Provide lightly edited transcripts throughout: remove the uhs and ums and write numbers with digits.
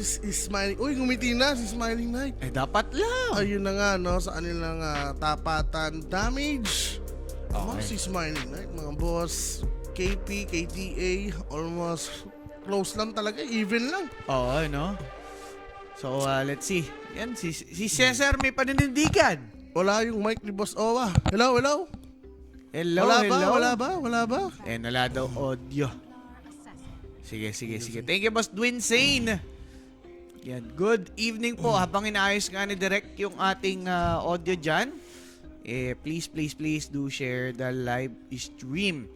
si Smiling. Uy, ngumiti na si Smiling Knight. dapat lang. Ayun na nga, no, sa kanilang tapatan damage. Okay. Si Smiling Knight, mga boss. KP, KTA, almost close lang talaga, even lang. Oo, no? So, let's see. Yan, si Cesar may paninindigan. Wala yung mic ni Boss Owa. Hello, hello? Hello, Wala hello. ba? Wala ba? Wala daw audio. Sige. Thank you, Boss Dwin Sane. Yan, good evening po. Habang inaayos nga ni Direk yung ating audio dyan, please do share the live stream.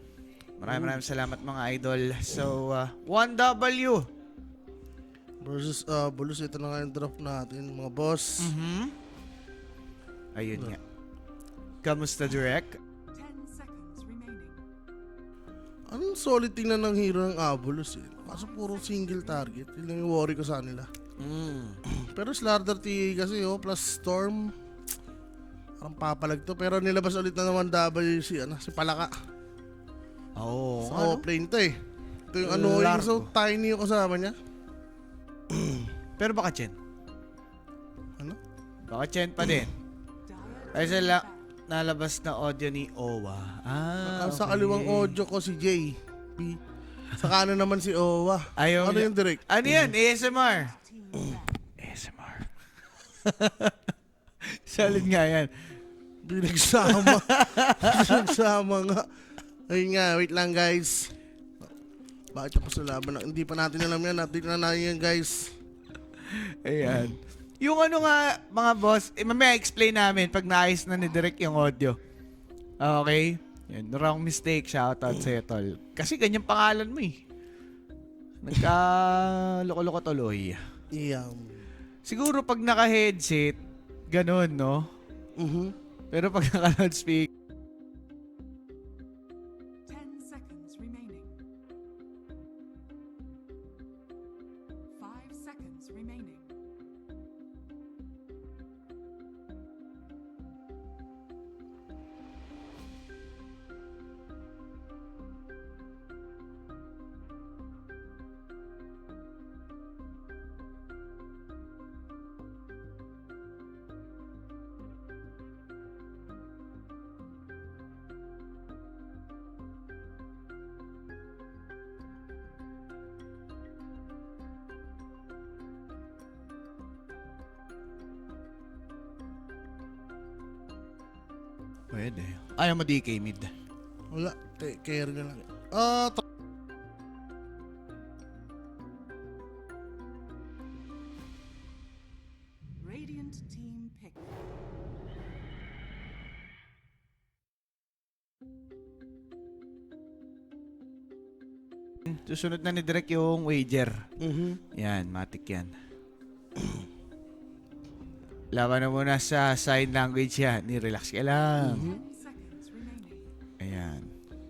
Maraming salamat mga idol. So, 1W. Versus Bulus, ito na nga yung draft natin, mga boss. Ayun nga. Kamusta, Direk? 10 seconds remaining. Anong solid tingnan ng hero ng Abulus eh. Kaso puro single target. Yun lang yung worry ko sa nila. Pero Slardar TA kasi plus Storm. Parang papalag to. Pero nilabas ulit na naman W si Palaka. Oo. Sa offlane to eh. Ito yung annoying. Largo. So tiny yung kasama niya. Pero baka Chen. Ano? Baka Chen pa din. Ay sila nalabas na audio ni Owa. Sa kaliwang audio ko si Jay. Sa kanan naman si Owa. Ayaw Ano niya. yung direct? Ano yan? ASMR. ASMR. Solid nga yan. Pinagsama. Pinagsama nga. Ayun nga, wait lang guys. Bakit pa sa laban? Hindi pa natin alam yan. Natin na natin yan guys. Ayan. Yung ano nga, mga boss, mamaya explain namin pag naayos na ni Direk yung audio. Okay? Yan, wrong mistake. Shoutout sa'yo, tol. Kasi ganyan pangalan mo eh. Nagka-loko-loko tuloy. Yeah. Siguro pag naka-headset, ganun, no? Pero pag naka-loudspeaker, 10 seconds remaining. 5 seconds remaining. pwede. Ayaw mo DK mid. Wala. Take care na lang. Radiant team pick. Susunod na ni Direk yung wager. Yan, matik yan. Laban na muna sa sign language yan. Ni-relax ka lang. 10 seconds remaining. Ayan.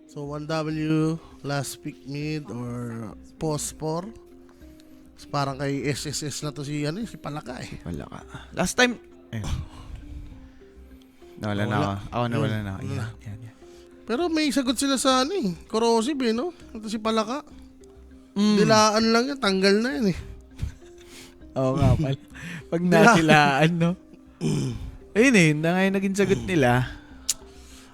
So 1W, last pick mid or post 4. Parang kay SSS na to si Palaka eh. Wala ka. Last time, nawala na ako. Ako nawala na ako. Yan. Pero may sagot sila sa corrosive no? Ito si Palaka. Dilaan lang yan, tanggal na yan eh. Oo nga pala. Pag nasilaan, no? Ayun na nga yung naging sagot nila.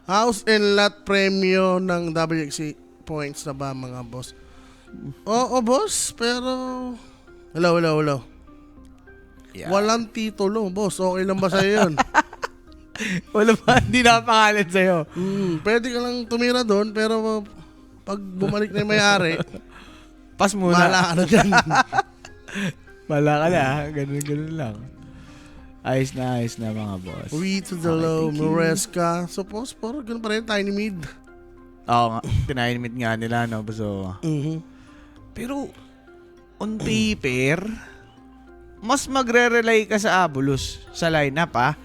House and lot premyo ng WXC points na ba mga boss? Oo boss, pero hello. Yeah. Walang titulo boss, okay lang ba sa'yo yun? Wala pa, hindi nakapangalan sa'yo. Pwede ka lang tumira doon, pero pag bumalik na yung may-ari, Pass muna. mahala ka na dyan. Mala ka na, ganun lang. Ayos na mga boss. We to the Okay, low, thank you. Muresca. So post 4, ganun pa rin, tiny mid. Oo nga, tinainimit nga nila, no? So, pero, on paper, mas magre-rely ka sa Abulus sa lineup, ha?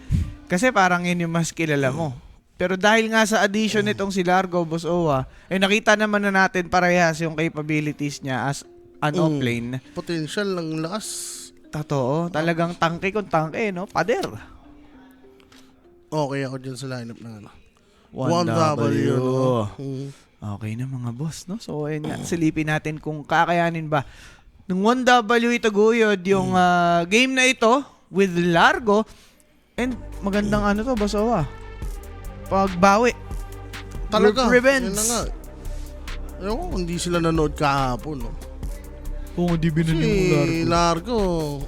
Kasi parang yun yung mas kilala mo. Pero dahil nga sa addition nitong si Largo, Boss Owa, nakita naman na natin parehas yung capabilities niya as an offlane. Potential ng lakas. Totoo, talagang tangke kung tangke, no? Pader. Okay ako dyan sa lineup ng 1W. no? Okay na mga boss, no? So, ayun nga, silipin natin kung kakayanin ba ng 1W itaguyod yung game na ito with Largo. And magandang ano to, Basawa. Pagbawi. Talaga. Revenge. Yun na nga. Ewan ko, hindi sila nanood kahapon, no? Oo, di binili Si Largo,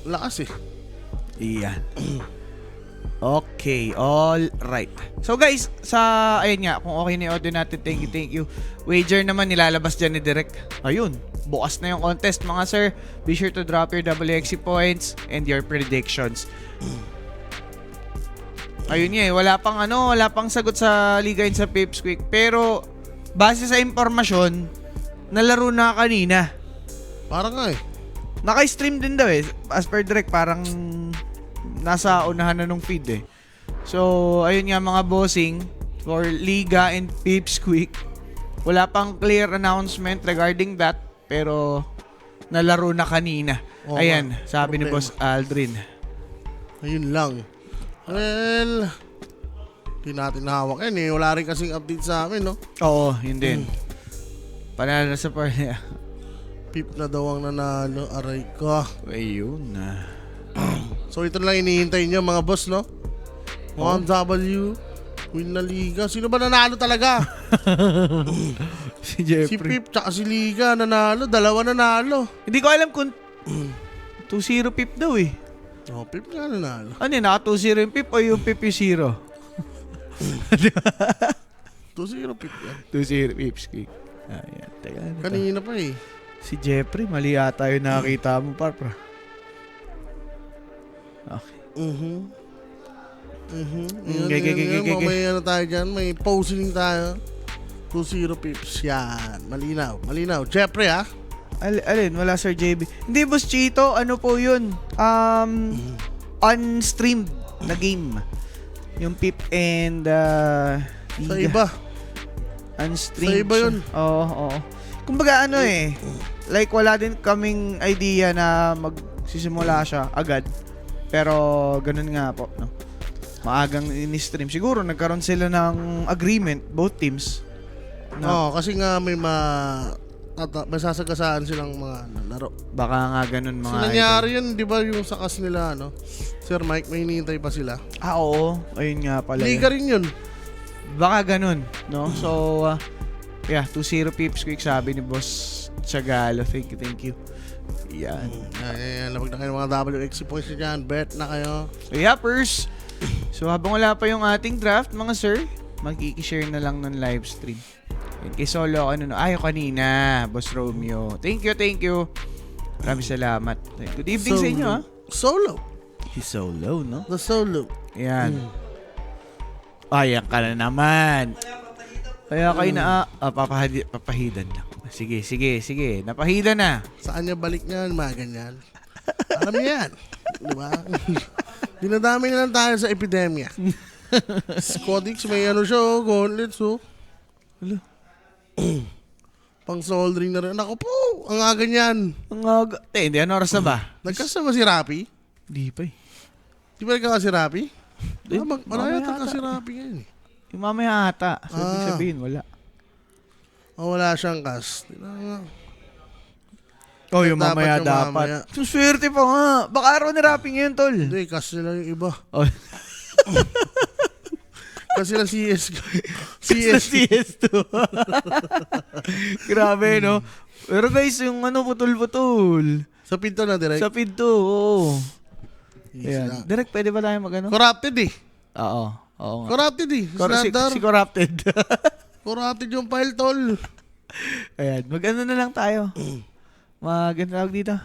lakas eh. Iyan. Okay, all right. So guys, ayun nga, kung okay na yung audio natin, thank you. Wager naman nilalabas dyan ni Direk. Ayun, bukas na yung contest mga sir. Be sure to drop your WXC points and your predictions. Ayun nga wala pang sagot sa Liga and sa Pipsqueak. Pero, base sa impormasyon, nalaro na kanina. Parang nga eh. Naka-stream din daw eh. As per Direk, parang nasa unahan na nung feed eh. So, ayun nga mga bossing for Liga and Pipsqueak. Wala pang clear announcement regarding that, pero nalaro na kanina. Oo Ayan, nga. sabi ni Problema. Boss Aldrin. Ayun lang. Well, hindi natin nahawak yan eh. Wala rin kasing update sa amin, no? Oo, yun din. Panalo na sa party. Pip na daw ang nanalo. Aray ka. Ayun na. So ito lang hinihintay niyo mga boss, no? 1W, win na Liga. Sino ba nanalo talaga? Si Si Jeffrey. Pip tsaka si Liga nanalo. Dalawa nanalo. Hindi ko alam kung 2-0 Pip daw eh. Oh, Pip nga nanalo. Ano yun, naka 2-0 yung Pip o yung Pip yung 0? 2-0 Pip yan. 2-0 Pipsqueak. Ayan, teka. ano to? Kanina pa eh. Si Jeffrey, mali yata yung nakakita mo, Parpra. Okay. Okay. May ano tayo dyan. May posing tayo. 2-0 Pips. Yan. Malinaw. Jeffrey ha? Alin, wala Sir JB. Hindi, Boss Chito, ano po yun? Unstreamed na game. Yung Pip and Sa Liga. iba. Unstreamed. Sa iba yun. siya. Oo. Kumbaga ano eh, like wala din kaming idea na magsisimula siya agad. Pero ganun nga po, no. Maagang ini-stream. Siguro nagkaroon sila ng agreement, both teams. Oo, kasi nga may masasagasaan silang mga laro. Baka nga ganun mga So nangyari yun, di ba yung sakas nila, ano? Sir Mike, may hinihintay pa sila. Oo. Ayun nga pala. Liga rin yun. Baka ganun, no? So, yeah, 2-0 Pipsqueak sabi ni Boss Chagalo. Thank you. Yan. Yan. Labag na kayo ng mga WXC points nyo dyan. Bet na kayo. So, yappers. So, habang wala pa yung ating draft, mga sir, magkikishare na lang ng live stream. Yan, kay Solo, kanina, Boss Romeo. Thank you. Maraming salamat. Good evening sa inyo, ha? Solo. Si Solo, no? The Solo. Yan. Ayan ka na naman. Kaya kayo na, papahidan lang. Sige. Napahidan na. Saan niya balik niyan? Mga ganyan. Alam niya yan. Diba? Dinadami na lang tayo sa epidemya. Squadix, may ano siya, gauntlets, oh. Hala. Pang soldering na rin. Ako po, ang aga niyan. Ang aga. Hindi, ano oras na ba? Nagkasama si Rapi? Di pa eh. Di ba nagkasama si Rapi? Mamaya Maraya ata. ka si Rapi ngayon eh. Yung mamaya ata. So, ibig Ah. sabihin, wala. Oh, wala siyang cast. Oh, yung Dapat mamaya yung dapat. mamaya. So, swerte pa nga. Baka araw ni Rappy ngayon, tol. Hindi, cast nila yung iba. Oh. Kasi lang CS. CS. CS. CS2. Grabe, no? Pero guys, yung putol-putol. Sa pinto na direct. Sa pinto, oo. Easy Ayan. lang. Direct, pwede ba tayo mag-ano? Corrupted eh. Oo. Oo nga. Corrupted eh. Si Corrupted. Corrupted yung file, tol. Ayan. Mag-ano na lang tayo. Tawag dito.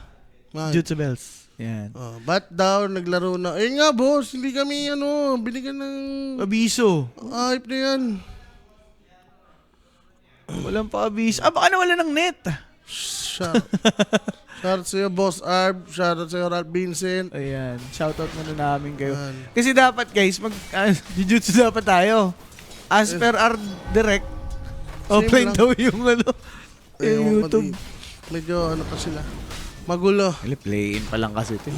Man. Jutsu Bells. Ayan. Oh, ba't daw naglaro na? Ayun nga, boss. Hindi kami, binigyan ng Abiso. hype na yan. Walang pa-abiso. Baka nawala ng net. Shoutout sa'yo, Boss Arb. Shoutout sa'yo, Ralph Vincent. Ayan. Shoutout muna namin kayo. Ayan. Kasi dapat guys, Jujutsu dapat tayo. As per our direct, offline lang. daw yung yung YouTube. Medyo pa sila. Magulo. Play-in pa lang kasi ito.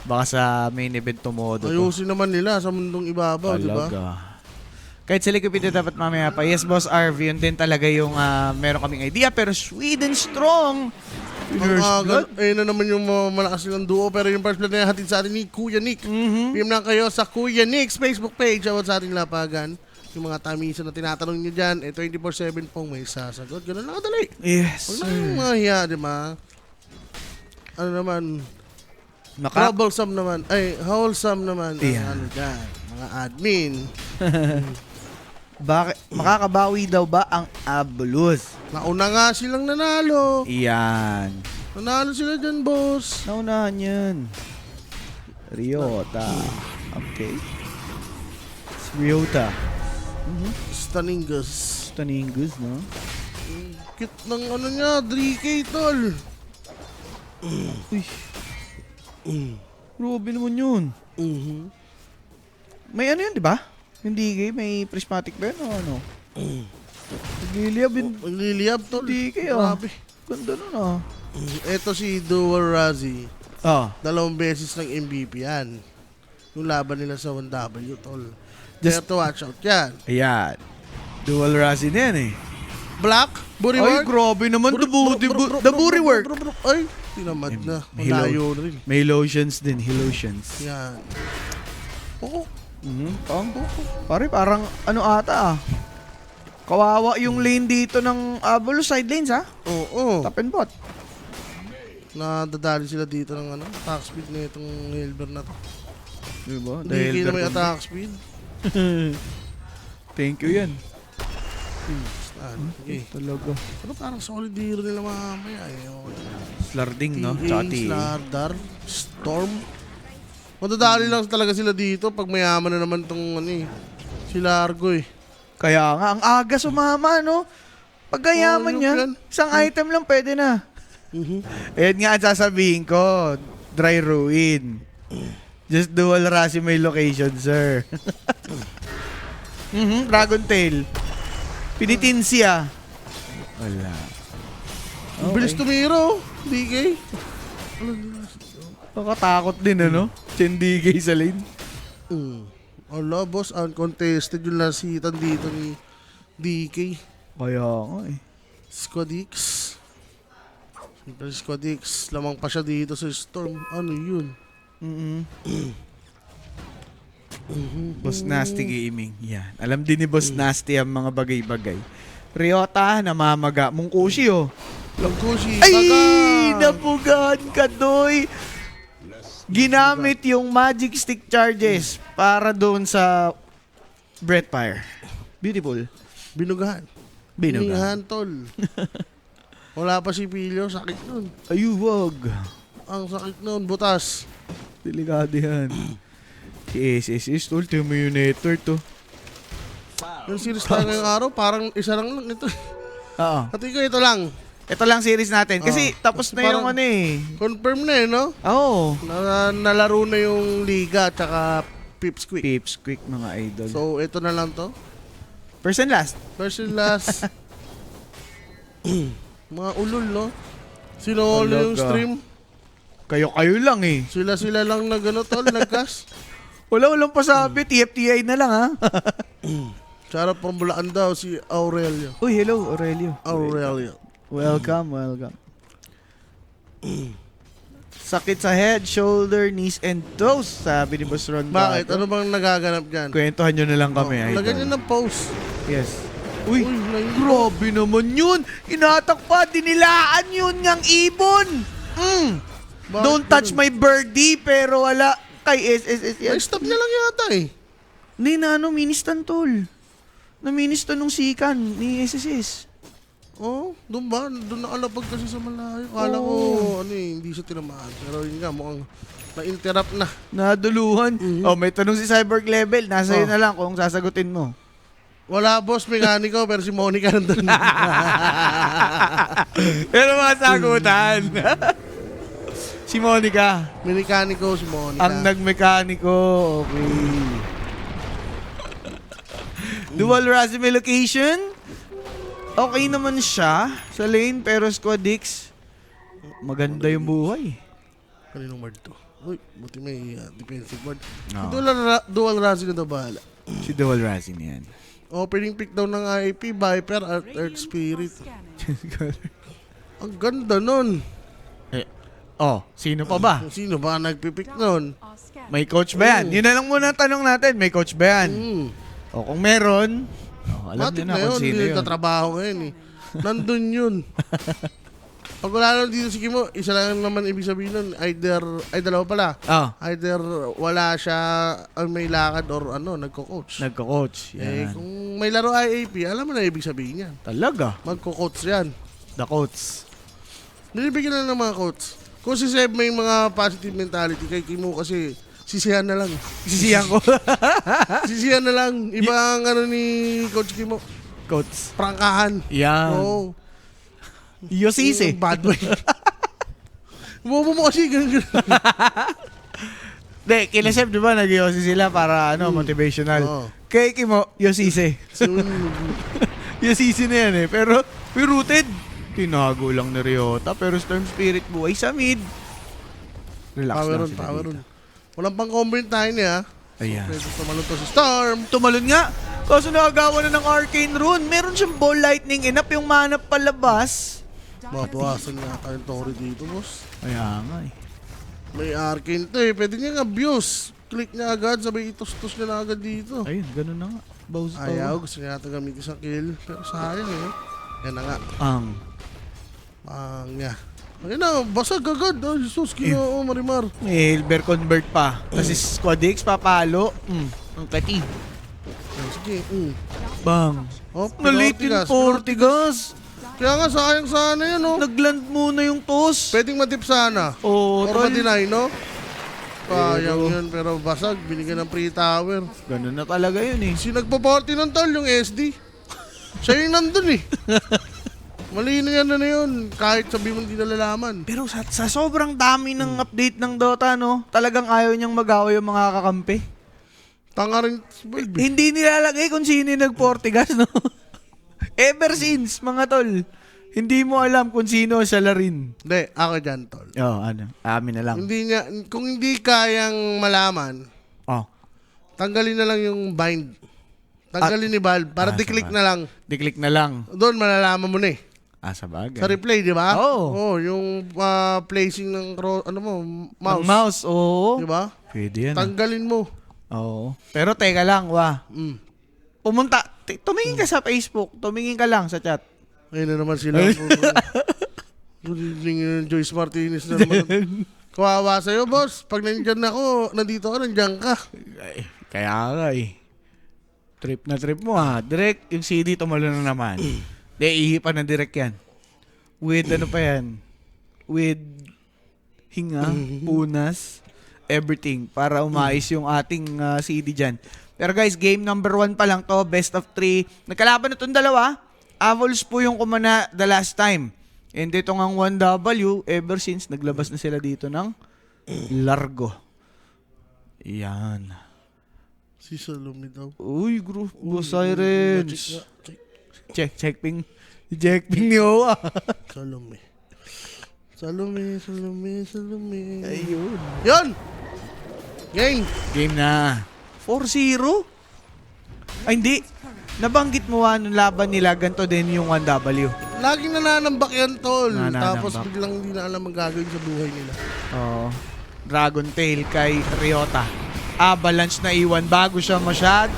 Baka sa main event tumodo to. Ayusin naman nila sa mundong ibabaw, di ba? Talaga. Kahit sa Likupita dapat mamaya pa. Yes, Boss RV, yun din talaga yung meron kaming idea. Pero Sweden strong. First blood? Ayun na naman yung mga malakas nilang duo. Pero yung first blood na yan, hatid sa atin ni Kuya Nick. PM lang kayo sa Kuya Nick's Facebook page about sa ating lapagan. Yung mga tamiso na tinatanong nyo dyan, 24/7 pong may sasagot. Ganun lang kadali. Yes, Huwag lang mga hiya, di ba? Ano naman, Maka- troublesome naman, wholesome naman. ang Yeah. Ano dyan, mga admin. Bakit? Makakabawi daw ba ang Abulos? Nauna nga silang nanalo. Iyan. Nanalo sila dyan, boss. Naunahan yan. Ryota. Okay. It's Ryota. Staningus. Staningus, no? Cute ng ano niya, 3K tol. Uy. Grabe naman yun. May ano yun, di ba? Hindi gay, may prismatic ba yun o ano? Nagliliyab yun. Magliliyab tol. Hindi kaya. Grabe. Ganda nun ah. Ito si Dual Razi. Ah. 2 beses ng MVP yan. Yung laban nila sa 1W tol. Just- Kaya to watch out yan. Ayan. Dual Razi na yan eh. Black, booty Ay, work. grabe naman. The booty work. Ay, tinamad na. May Malayo na rin. May lotions din. Lotions. Yan. Oo. Pare, parang ano ata ah. Kawawa yung lane dito ng Abulos side lanes ha. Oo. Top and bot. Nadadali sila dito ng ano, attack speed na itong Hilber na to. Diba? Hindi na may attack speed. Thank you yan. Okay. Talaga. Pero parang solid hero nila mamaya eh. Okay. Slarding, no? TA, Tsaka TA. Slardar, Storm. Madadali lang talaga sila dito pag mayaman na naman tong ano eh. Sila Argo eh. Kaya nga, ang aga sumama, no? Pagkayaman Oh, niya, yan. isang item lang pwede na. Ayan nga ang sasabihin ko, dry ruin. Just dual Razi may location, sir. Dragon Tail. Pinitin siya. Wala. Ang bilis tumiro, DK. Nakatakot din, ano? Chendigay sa lane. Ala, boss, uncontested yung lasitan dito ni DK. Kaya nga eh. Squadix. Siyempre Squadix, lamang pa siya dito sa Storm. Ano yun? Boss Nasty Gaming. Yan. Alam din ni Boss Nasty ang mga bagay-bagay. Ryota, namamaga. Mungkushi, oh. Langkushi, Ay! taga! Napugaan ka, Doy! Ginamit yung magic stick charges para doon sa Breathfire. Beautiful. Binugahan. Binugahan. tol. Wala pa si Pilio, sakit nun. Ayuwag. Ang sakit nun, butas. Delikado yan. Si SSS, tol. Tiyo mo yung network, to. Yung series tayo ngayong araw, parang isa lang ito. Oo. At ito lang. Ito lang series natin. Kasi tapos na yung Parang- ano eh. Confirm na eh, no? Oo. Nalaro na yung Liga tsaka Pips Quick. Pips quick, mga idol. So, ito na lang to. First and last. First and last. Mga ulol, no? Sinolo yung Talaga. stream. Kayo lang eh. Sila lang na gano, tol, nagkas. Walang pasabi. TFTI na lang ha. Sarap pambulaan daw si Aurelio. Uy, hello Aurelio. Aurelio. Welcome. Sakit sa head, shoulder, knees, and toes, sabi ni Boss Ron. Bakit? Ano bang nagaganap dyan? Kwentuhan nyo na lang kami, idol. Lagyan nyo ng post. Yes. Uy, naiba. grabe naman yun. Inatak pa, dinilaan yun ngang ibon. Bakit Don't touch ganun? my birdie, pero wala kay SSS yan. Ay, stop niya lang yata eh. Hindi na ministan tol. Na-ministan nung sikan ni SSS. Oh, doon ba? Doon nakalapag kasi sa malayo. Kala ko, ano eh, hindi siya tinamaan. Pero yun nga, mukhang na-interrupt na. Naduluhan. Oh, may tanong si Cyborg Level. Nasa iyo na lang kung sasagutin mo. Wala, boss, mekaniko, pero si Monica nandun. Pero mga sagutan. Si Monica. Mekaniko si Monica. Ang nagmekaniko. Okay. Dual Razi location. Okay naman siya sa lane, pero Squadix, maganda yung buhay. Kaninong word to? Uy, buti may defensive word. Oo. Dual Razi na daw bahala. Si Dual Razi niyan. Opening pick daw ng IAP, Viper at Earth Spirit. Scanning. Ang ganda nun. Oh, sino pa ba? Sino ba nagpipick nun? Are scattered. May coach ba yan? Yun na lang muna ang tanong natin. May coach ba yan? O kung meron, alam Matik niyo na na kung yun, sino hindi yun. nagtatrabaho ngayon eh. Nandun yun. Pag wala lang dito si Kimo, isa lang naman ibig sabihin nun, either, ay dalawa pala. Ah, Either wala siya may lakad or nagko-coach. nagko-coach. Eh, Yan. kung may laro IAP, alam mo na ibig sabihin yan. Talaga. Magko-coach yan. The coach. Nilibigyan lang ng mga coach. Kung si Seb may mga positive mentality, kay Kimo kasi sisihan na lang. Sisiyan ko. Sisihan na lang. Iba ang ni Coach Kimo. coach. Prangkahan. Yan. Oo. Yosisi. Bad boy. Bobo mo kasi ganun. De, kila Seb, di ba, nag-yosi sila para, motivational. Oo. Kay Kimo, Yosisi. So, Yosisi na yan eh. Pero, rooted. Tinago lang ni Ryota. Pero Storm Spirit buhay sa mid. Relax power lang on, sila power dito. on. Walang pang combine tayo niya. Ayan. Pwede tumalon to si Storm. Tumalon nga. Kaso nakagawa na ng Arcane Rune. Meron siyang Ball Lightning. Enough yung mana palabas. Mabawasan na tayong Tori dito, boss. Kaya nga eh. May arcane to eh. Pwede niya abuse. Click niya agad, sabay itos-tos niya na agad dito. Ayun, ganun na nga. Bows to. Ayaw, gusto niya ata gamitin sa kill. Pero sayang eh. Yan na nga. Niya. Ayun na, basag agad. Oh, Jesus, kinoo, Marimar. May Hilber convert pa. Kasi Squad X papalo. Ang kati. Sige, Bang. Oh, Nalate yung Portigas. Kaya nga, sayang sana yan, oh. Nagland muna yung toss. Pwedeng matip sana. Oo, Or tol. ma-deny, no? Sayang yun, pero basag. Binigyan ng pre-tower. Ganun na talaga yun eh. Si nagpa-party ng tol, yung SD. Siya yung nandun eh. Mali na yan na yun. Kahit sabi mo hindi nalalaman. Pero sa sobrang dami ng update ng Dota, no? Talagang ayaw niyang mag-away yung mga kakampi. Tanga rin si Valve. Hindi nilalagay kung sino yung nag-Portigas, no? Ever since, mga tol. Hindi mo alam kung sino sa larin. Hindi, ako dyan, tol. Amin na lang. Kung hindi kayang malaman, tanggalin na lang yung bind. Tanggalin ni Valve para di-click sabagay. na lang. Di-click na lang. Doon malalaman mo na eh. Sa bagay. Sa replay, di ba? Oo. Yung placing ng mouse. Ang mouse, oo. Di ba? Pwede yan. Tanggalin mo. Oo. Pero teka lang, pumunta, tumingin ka sa Facebook, tumingin ka lang sa chat. Ayun na naman sila. Good evening, Joyce Martinez na naman. Kawawa sa'yo, boss. Pag nandyan ako, nandito ka, nandyan ka. Ay, kaya nga eh. Trip na trip mo ha. Direct, yung CD tumalo na naman. Ihipan na direct yan. With ano pa yan? With hinga, punas, everything. Para umais yung ating CD dyan. Pero guys, game number 1 pa lang to. Best of 3. Nagkalaban na itong dalawa. Avols po yung kumana the last time. And ito ngang 1W, ever since naglabas na sila dito ng Largo. Yan. Si Salome daw. Uy, group of sirens. Check. Check ping. Check ping ni Owa. Salome. Salome. Ayun. Yun! Game! Game na. 4-0? Ay, hindi. Nabanggit mo nung laban nila, ganito din yung 1W. Laging nananambak yan, tol. Nananambak. Tapos biglang hindi na alam ang gagawin sa buhay nila. Oo. Dragon Tail kay Ryota. Avalanche na iwan bago siya masyado.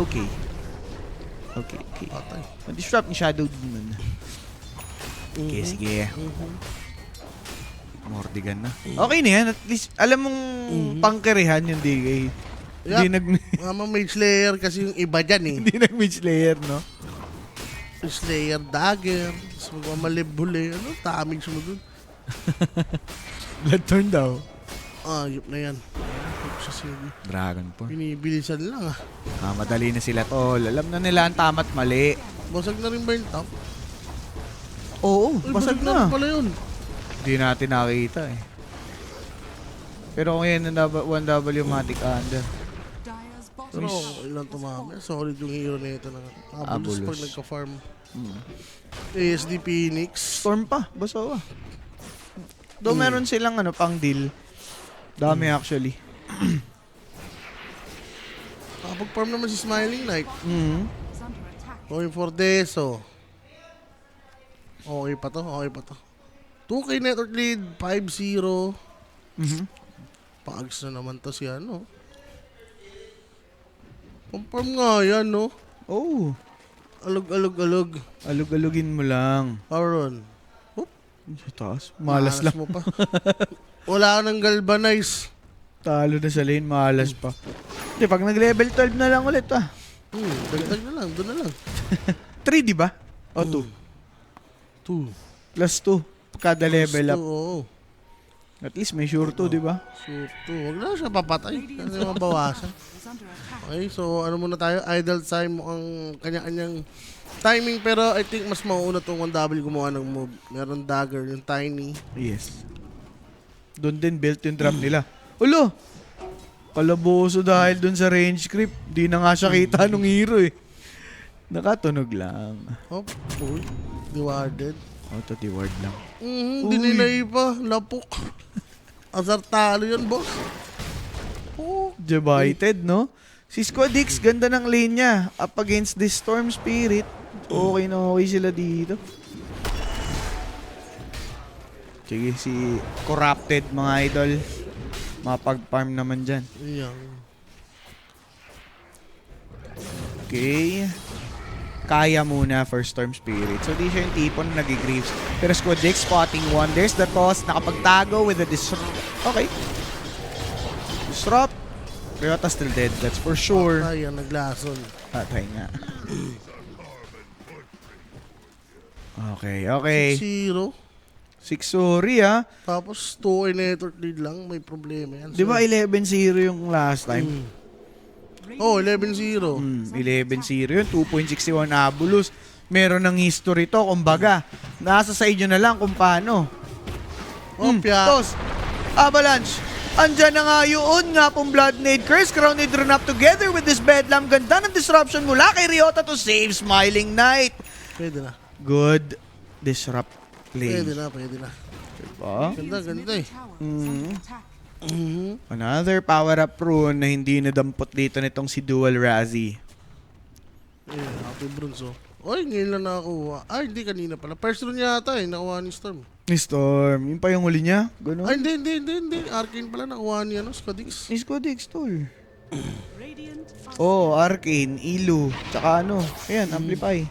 Okay. Patay. Ma-disrupt ni Shadow Demon. Okay, sige. Mordigan na. Okay na yan. At least, alam mong pangkerihan yung DK. Yup. Hindi Mama Mage Slayer kasi yung iba dyan eh. hindi nag-mid slayer, no? Slayer Dagger. Tapos magmamalibuli. Ano? Damage mo dun. Bloodthorn daw. Yup na yan. Dragon po. Binibilisan lang Madali na sila, tol. Alam na nila ang tama't mali. Basag na rin ba yung top? Oo, Uy, basag na na. rin pala yun. Hindi natin nakita eh. Pero kung yan ang 1W Matic Under. Dyer's bottom Pero ilang tumama. Solid yung hero na ito. Abulos pag nagka-farm. ASD Phoenix. Storm pa, baso Though meron silang pang deal. Dami actually. Kapag-farm naman si Smiling Knight. is under attack. Going for Deso. Okay pa to. 2K network lead, 5-0. Mhm. Paags na naman to si ano. Confirm nga yan, no? Oh, Alog. alug-alugin mo lang. Aaron. Sa taas. Malas lang. mo pa. Wala ka ng galvanize. Talo na sa lane, malas pa. Hindi, pag nag-level 12 na lang ulit ah. Dagdag na lang, doon na lang. 3, di ba? O 2. 2. Plus 2. Kada level up. Oo. At least may sure 2, di ba? So, 2. Huwag na siya papatay. Kasi mabawasan. is under attack. Okay, so ano muna tayo? Idle time ang kanya-kanyang timing. Pero I think mas mauuna tong 1W gumawa ng move. Meron dagger, yung tiny. Yes. Doon din built yung drop nila. Ulo! Kalaboso dahil doon sa range creep. Di na nga siya kita nung hero eh. Nakatunog lang. Hop. Uy. Diwarded. Auto-reward lang. Uy. Dinilay pa. Lapok. Azar talo yun, boss. Oh. Divided, no? Si Squad X, ganda ng lane niya. Up against this Storm Spirit. Okay na okay sila dito. Sige, si Corrupted, mga idol. Mapag-farm naman dyan. Ayan. Okay. Kaya muna for Storm Spirit. So, di siya yung tipon na nag-grieves. Pero Squad X spotting one. There's the toss. Nakapagtago with the disrupt. Okay. Disrupt. Ryota still dead. That's for sure. Ayan, naglason. Patay nga. Okay. 0. 6 sorry ah. Tapos 2 network lead lang. May problema yan. Di ba 11-0 yung last time? Oh, 11-0. 11-0 yun. 2.61 Abulus. Meron ng history to. Kumbaga, nasa sa inyo na lang kung paano. Opya. Tos. Avalanche. Andyan na nga yun nga pong Blood Nade Curse. Crowned run up together with this Bedlam. Ganda ng disruption mula kay Ryota to save Smiling Knight. Pwede na. Good disrupt play. Pwede na. Diba? Ganda eh. Tower is under attack. Another power-up rune na hindi nadampot dito nitong si Dual Razzie. Ayan, happy bronze oh. Oy, ngayon lang nakakuha. Ay, hindi kanina pala. First run yata eh, nakuha ni Storm. Ni Storm, yun pa yung huli niya? Gano'n? Ay, hindi. Arcane pala nakuha niya, no? Squadix. Ni Squad X, tol. Radiant are Oh, Arcane, Ilu, tsaka ano, ayan, Amplify.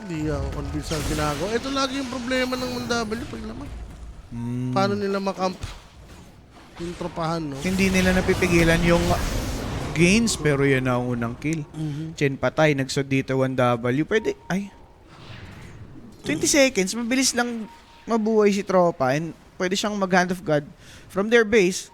Hindi ako convinced ang ginagawa. Ito lagi yung problema ng 1W pag naman. Paano nila makamp yung tropahan, no? Hindi nila napipigilan yung gains, pero yan na ang unang kill. Chen patay, nagsod dito 1W. Pwede, ay. 20 seconds, mabilis lang mabuhay si tropa and pwede siyang mag-hand of God from their base.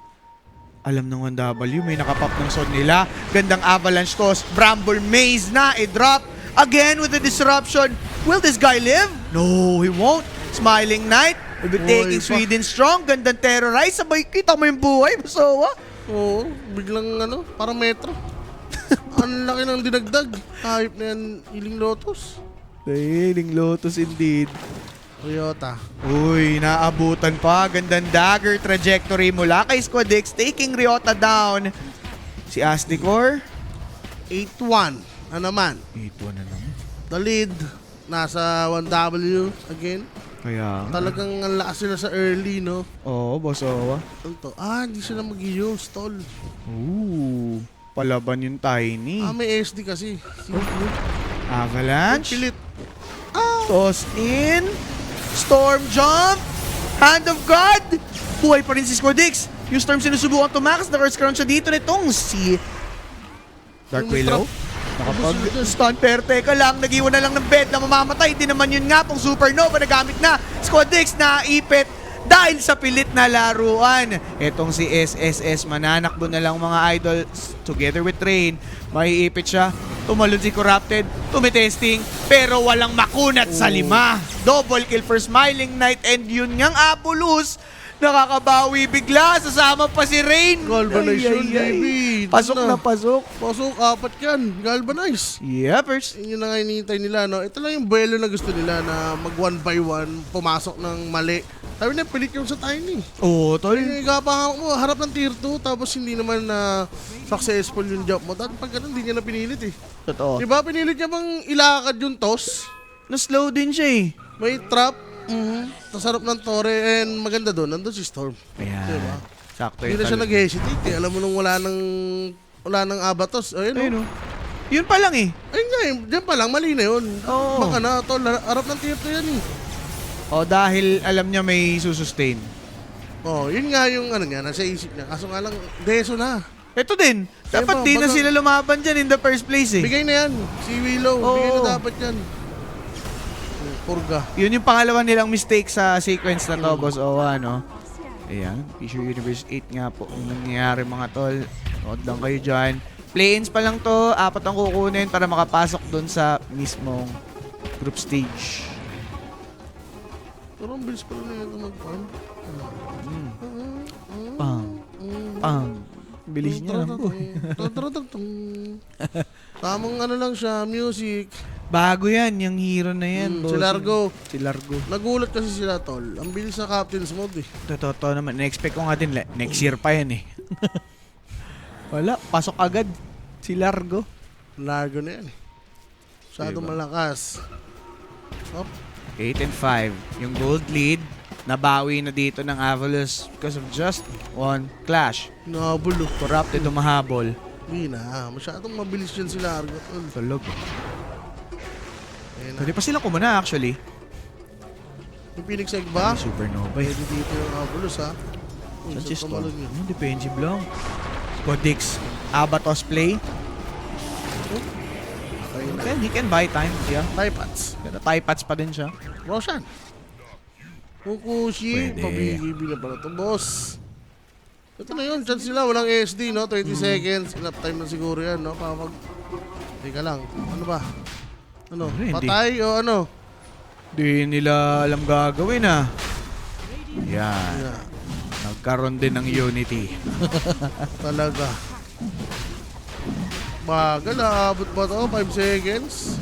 Alam ng 1W, may nakapop ng sword nila. Gandang avalanche toss. Bramble Maze na, i-drop. Again with the disruption. Will this guy live? No, he won't. Smiling Knight will be taking pa. Sweden strong. Gandang terrorize. Sabay, kita mo yung buhay, Masowa. Oo, biglang ano, parang metro. Ang laki ng dinagdag. Hype na yan, Healing Lotus. Healing Lotus indeed. Ryota. Uy, naabutan pa. Gandang dagger trajectory mula kay Squad X, taking Ryota down. Si Asticor. 8-1 na naman. 8-1 na naman. The lead, nasa 1W again. Kaya, Talagang ang lakas sila sa early, no? oo, Bosowa. Ano to? Hindi sila mag-use, tol. Ooh, palaban yung Tiny. May SD kasi. Avalanche. Pilit. Toss in. Storm jump. Hand of God. Buhay pa rin si Squad X. Yung Storm sinusubukan tumakas. Na-curse crown siya dito nitong si Dark Yung Willow. trap. Nakapag-stun pero teka lang, nag-iwan na lang ng bed na mamamatay. Di naman yun nga pong supernova na gamit na. Squad X na ipit dahil sa pilit na laruan. Etong si SSS, mananakbo na lang mga idol together with Train. Maiipit siya. Tumalon si Corrupted. Tumitesting. Pero walang makunat sa 5. Double kill for Smiling Knight and yun ngang Apollos. Nakakabawi bigla. Sasama pa si Rain. Galvanization, Ay, ay, ay. baby. Pasok na pasok. Pasok, 4 yan. Galvanize. Yepers. Yun na nga hinihintay nila, no? Ito lang yung buwelo na gusto nila na mag 1 by 1, pumasok ng mali. Sabi na, pilit yung sa Tiny. Oo, tol. Yung ikapahamak mo, harap ng tier 2, tapos hindi naman na successful yung job mo. Dahil pag ganun, hindi niya na pinilit eh. Totoo. Diba, pinilit niya bang ilakad yung toss? Na-slow din siya eh. May trap. Tapos harap ng Torre. And maganda doon. Nandun si Storm. Ayan. Diba? Sakto Hindi yung na siya talo. nag-hesitate eh. Alam mo nung wala nang Abatos. Ayun Ayun, o. oh. Yun pa lang eh. Ayun nga eh. Diyan pa lang. Mali na yun. Oo. Baka na. Tol, harap ng tier na yan eh. O dahil alam niya may susustain. Oh, yun nga yung ano niya. Nasa isip niya. Kaso nga lang, deso na. Ito din. Dapat Diba, di na baga- sila lumaban dyan in the first place eh. Bigay na yan. Si Willow. Oo. Bigay na dapat yan. Purga. Yun yung pangalawa nilang mistake sa sequence na to, Boss Owa, no? Ayan, Fisher Universe 8 nga po ang nangyayari mga tol. Nood lang kayo dyan. Play-ins pa lang to, 4 ang kukunin para makapasok dun sa mismong group stage. Pero ang bilis pala na ito mag-farm. Pang, pang. Bilis niya lang po. Tamang ano lang siya, music. Bago yan, yung hero na yan, boss. Si Largo. Si Largo. Nagulat kasi sila, tol. Ang bilis sa Captain's Mode eh. Totoo naman. Na-expect ko nga din, next year pa yan eh. Wala, pasok agad. Si Largo. Largo na yan eh. Masyado Diba? malakas. Hop. 8 and 5. Yung gold lead, nabawi na dito ng Avalos because of just one clash. Nabulo. Corrupted umahabol. Hindi na. Masyadong mabilis yan si Largo, tol. Tulog. Ayun na. Pwede pa silang kumuna actually. Yung Phoenix Egg ba? Supernova. Pwede dito yung Abulos ha. Uy, Saan si sa Storm? tumalon yun. Defensive lang. Godix. Abatos play. Ayun na. He can buy time. Yeah. Typats. Pero typats pa din siya. Roshan. Kukushi. Pwede. Pabigibi na pala ito, boss. Ito na yun. Chance sila. Walang SD, no? 20 seconds. Enough time na siguro yan, no? Kapag... Teka lang. Ano ba? Ano? Hindi. Patay o ano? Di nila alam gagawin ah. Yan. Yeah. Nagkaroon din ng Unity. Talaga. Bagal, abot ba to? 5 seconds?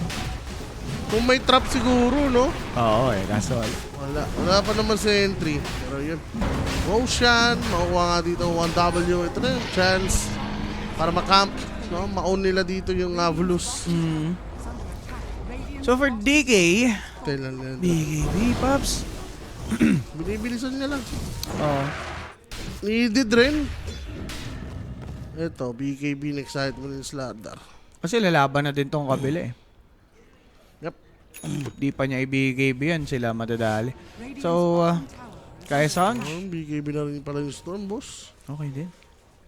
Kung may trap siguro, no? Oo eh, kaso Wala pa naman sa entry. Pero yun. Roshan, makuha nga dito 1W. Ito na yung chance para makamp. No? Ma-own nila dito yung Avalus. So for DK, Kailan nila. DKB Pops. Binibilisan niya lang. Oo. Needed rin. Ito, BKB next excitement in Slardar. Kasi lalaban na din tong kabila eh. Yep. Di pa niya i-BKB yan, sila madadali. So, kaya Sanj? BKB na rin pala yung Storm, boss. Okay din.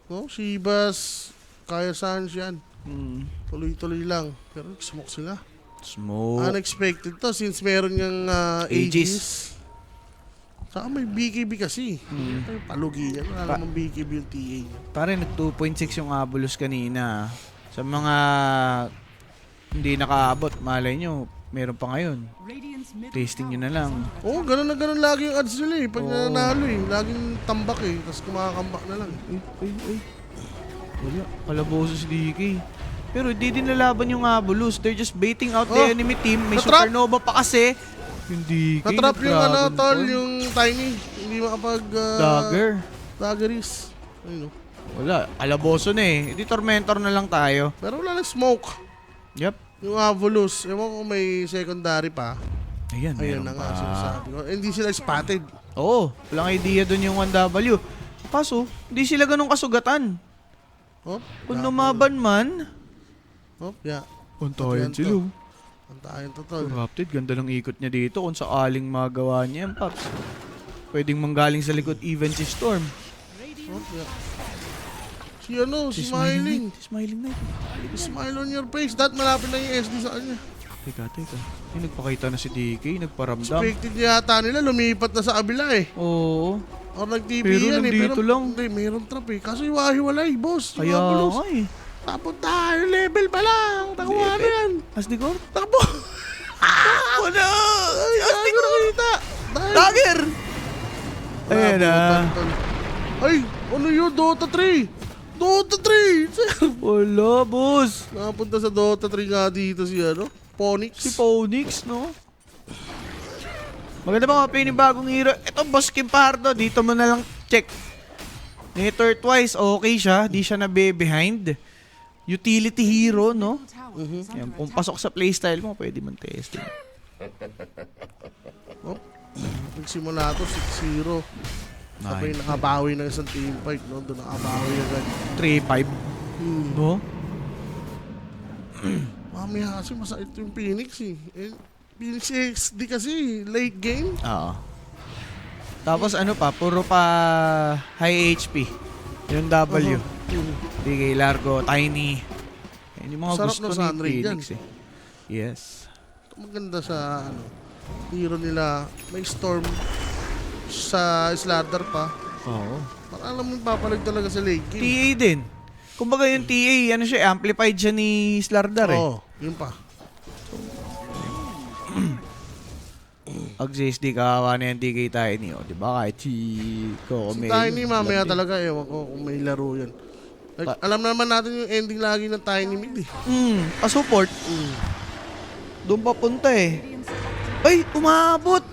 No? Shibas, Kaya Sans yan. Hmm. Tuloy-tuloy lang. Pero smoke sila. Smoke. Unexpected to since meron yung Aegis. Saka may BKB kasi. Ay, palugi yan. Wala namang BKB yung TA niya. Pare, nag 2.6 yung Abulos kanina. Sa mga hindi nakaabot, malay nyo, meron pa ngayon. Radiant's middle Tasting nyo tower na lang. is under Oo, ganun na ganun lagi yung ads nila eh. Pag Oo. nanalo eh. Laging tambak eh. Tapos kumakambak na lang. Ay. Wala. Kalaboso si DK. Pero hindi din lalaban yung Abulos. They're just baiting out the Oh, enemy team. May natrap. supernova pa kasi. Yung DK. Natrap yung ano, nag-Dragon tol, Ball. yung Tiny. Hindi makapag... Dagger. Daggeris. Ayun oh. Wala. Kalaboso na eh. Hindi Tormentor na lang tayo. Pero wala lang smoke. Yep. Yung Avolus, ewan ko kung may secondary pa. Ayan, Ayun meron na nga pa. sinasabi ko. Hindi sila spotted. Oo. Walang idea dun yung 1W. Kaso, hindi sila ganun kasugatan. Oh, Kung lumaban man, oh, yeah. puntahan Yan sila. to. Antayin to, tol. Corrupted, ganda ng ikot niya dito kung saaling magawa niya yan, Paps. Pwedeng manggaling sa likod even si Storm. Oh, yeah. Si ano, si Smiling. Si Smiling Knight. Smile on your face. That malapit na yung SD sa kanya. Teka. Ay, nagpakita na si DK, nagparamdam. Expected yata nila, lumipat na sa kabila eh. Oo. Or nag-TP Pero yan eh. nandito lang. Hindi, mayroon trap eh. Kaso iwahiwalay, boss. Yung Kaya Avolus. nga eh. Tapos tayo, level pa lang. Nakuha na yan. Asdigor? Takbo! Wala! Ay, gago nakita. Dagger! Ayan na. Nabutan, tol. Ay, ano yun? Dota 3! Dota 3! Wala, boss. Napunta sa Dota 3 nga dito si ano? Ponix. Si Phoenix, no? Maganda ba mga bagong hero? Ito, Boss Kim Pardo. Dito mo na lang check. Nator twice, okay siya. Di siya nabe-behind. Utility hero, no? tower is Yan, under kung attack. pasok sa playstyle mo, pwede man testing. Oh, nagsimula to 6-0. Sabay nakabawi ng isang team fight, no? Doon nakabawi agad. 3-5. No? Mamaya kasi masakit yung Phoenix eh. Phoenix XD kasi, late game. Oo. Tapos ano pa, puro pa high HP. Yung W. Bigay largo, tiny. Yan yung mga Sarap gusto ng ni Sunray Phoenix dyan. eh. Yes. Maganda sa hero nila. May Storm sa Slardar pa. Oo. Para alam mo papalag talaga sa late game. TA din. Kumbaga yung TA, ano siya, amplified siya ni Slardar eh. Oo, yun pa.Ag-JSD, kawawa na yung DK Tiny. O, diba? Kahit si Coco Si May. Tiny mamaya talaga, ewan ko kung may laro yan. Like, alam naman natin yung ending lagi ng Tiny Mid eh. Support. Doon papunta eh. Ay, umabot!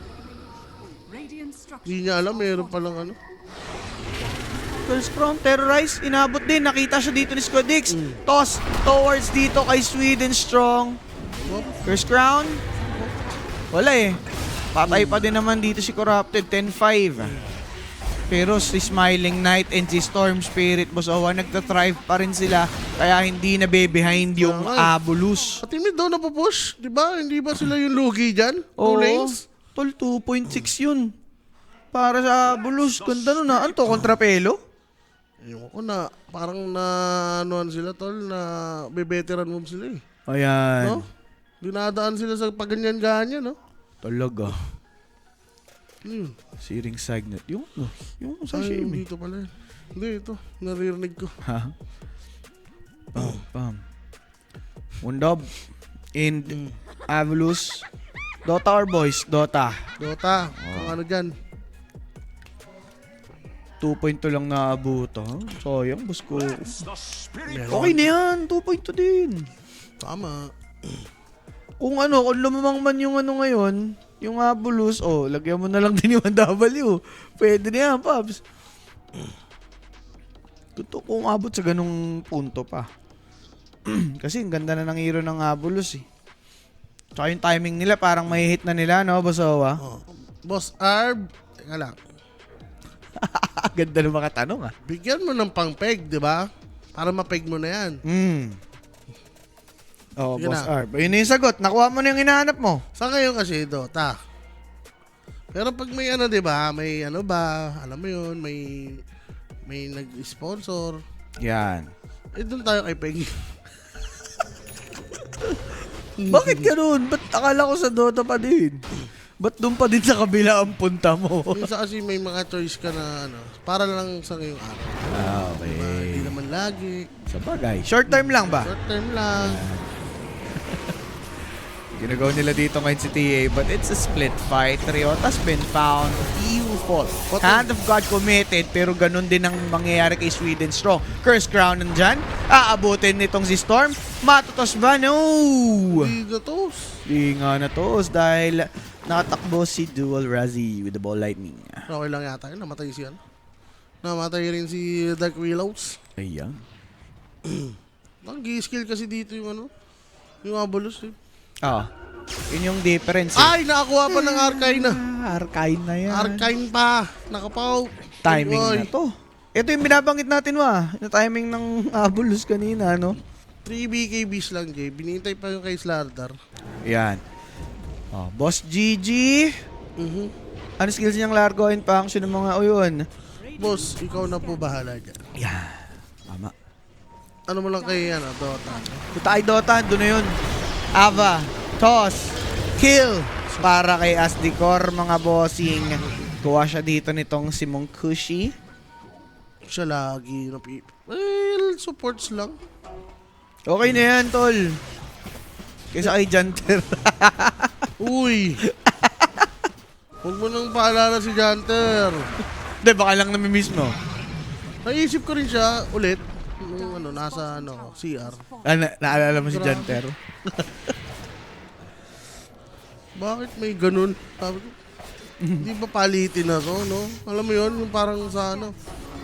Radiant structure. Hindi niya alam, meron palang ano. First Crown, terrorize, inabot din. Nakita siya dito ni Squadix. Toss towards dito kay Sweden Strong. First Crown. Wala eh. Patay pa din naman dito si Corrupted, 10-5. Pero si Smiling Knight and si Storm Spirit, Boss Owa, nagtathrive pa rin sila. Kaya hindi na behind yung Abulus. Pati mid daw napupush, di ba? Hindi ba sila yung lugi dyan? 2 Oo. lanes? Tol, 2.6 yun. Para sa Abulus. Ganda nun na. Ano to, kontrapelo? Ewan ko na, parang na anuan sila tol, na be-veteran move sila eh. Ayan. No? Dinadaan sila sa paganyan-ganyan, no? Talaga. Yun. Searing Signet. Yung sa Ay, shame. dito pala yun. Hindi, ito. Naririnig ko. Ha? Pam. Undab. And Avulus. Dota or boys? Dota. Dota, kung ano dyan. 2.2 lang naabuto. Sayang, boss ko. Meron. Okay na yan. 2.2 din. Tama. Kung lumamang man yung ngayon, yung Abulus, lagyan mo na lang din yung 1W. Pwede na yan, Pabs. Gusto kung abot sa ganung punto pa. Kasi ang ganda na ng hero ng Abulus eh. Tsaka yung timing nila, parang may hit na nila, no, Boss Owa? Oh. Boss Arb, teka lang. Ganda ng mga tanong, ah. Bigyan mo ng pang-peg, di ba? Para ma-peg mo na yan. Oh, Sige Boss na. Arb. Yun na yung sagot. Nakuha mo na yung hinahanap mo. Sa ngayon kasi, Dota. Pero pag may di ba? May alam mo yun, may nag-sponsor. Yan. Doon tayo kay Peg. Bakit ganun? Ba't akala ko sa Dota pa din? Ba't doon pa din sa kabila ang punta mo? Minsan kasi may mga choice ka na para lang sa ngayong araw. Okay. Hindi naman lagi. Sa bagay. Short term lang ba? Short term lang. Ginagawa nila dito ngayon si TA, but it's a split fight. Ryota's been found. Evil fall. Hand of God committed, pero ganun din ang mangyayari kay Sweden Strong. Curse Crown nandyan. Aabutin nitong si Storm. Matutos ba? No! Hindi na to. Di nga natos dahil nakatakbo si Dual Razzie with the ball lightning. Okay lang yata yun. Namatay siya. Namatay rin si Dark Willows. Ayan. Ang skill kasi dito yung yung Abulus eh. Yun yung difference. Eh. Ay, nakakuha pa ng Arcane na. Arcane na yan. Arcane pa. Nakapaw. Timing Oy. na to. Ito yung binabanggit natin yung timing ng Abulus kanina, no? 3 BKBs lang, Jay. Binintay pa yung kay Slardar. Yan. Boss GG. Ano skills niyang largo and function ng mga yun? Boss, ikaw na po bahala dyan. Yan. Tama. Ano mo lang kay Dota. Kung tayo Dota, doon na yun. Ava, toss, kill. Para kay Asdicor, mga bossing. Kuha siya dito nitong si Mongkushi. Siya lagi. Well, supports lang. Okay na yan, tol. Kaysa kay Janter. Uy! Huwag mo nang paalala si Janter. Hindi, baka lang namimiss mo. Naisip ko rin siya ulit. Nung nasa CR. Naalala mo si Janter? Bakit may ganun? Sabi ko, hindi ba palitin na to, no? Alam mo yun, yung parang sa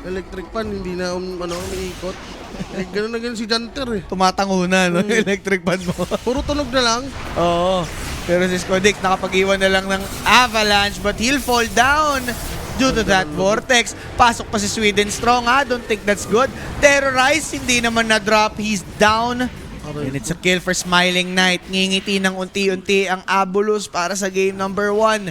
electric pan, hindi na umiikot. Ganun na ganun si Janter eh. Tumatango na, no? Yung electric pan mo. Puro tunog na lang. Oo. Pero si Skodik nakapag-iwan na lang ng avalanche but he'll fall down due to that vortex. Pasok pa si Sweden Strong ha. Don't think that's good. Terrorize, hindi naman na-drop. He's down. And it's a kill for Smiling Knight. Ngingiti ng unti-unti ang Abulus para sa game number 1.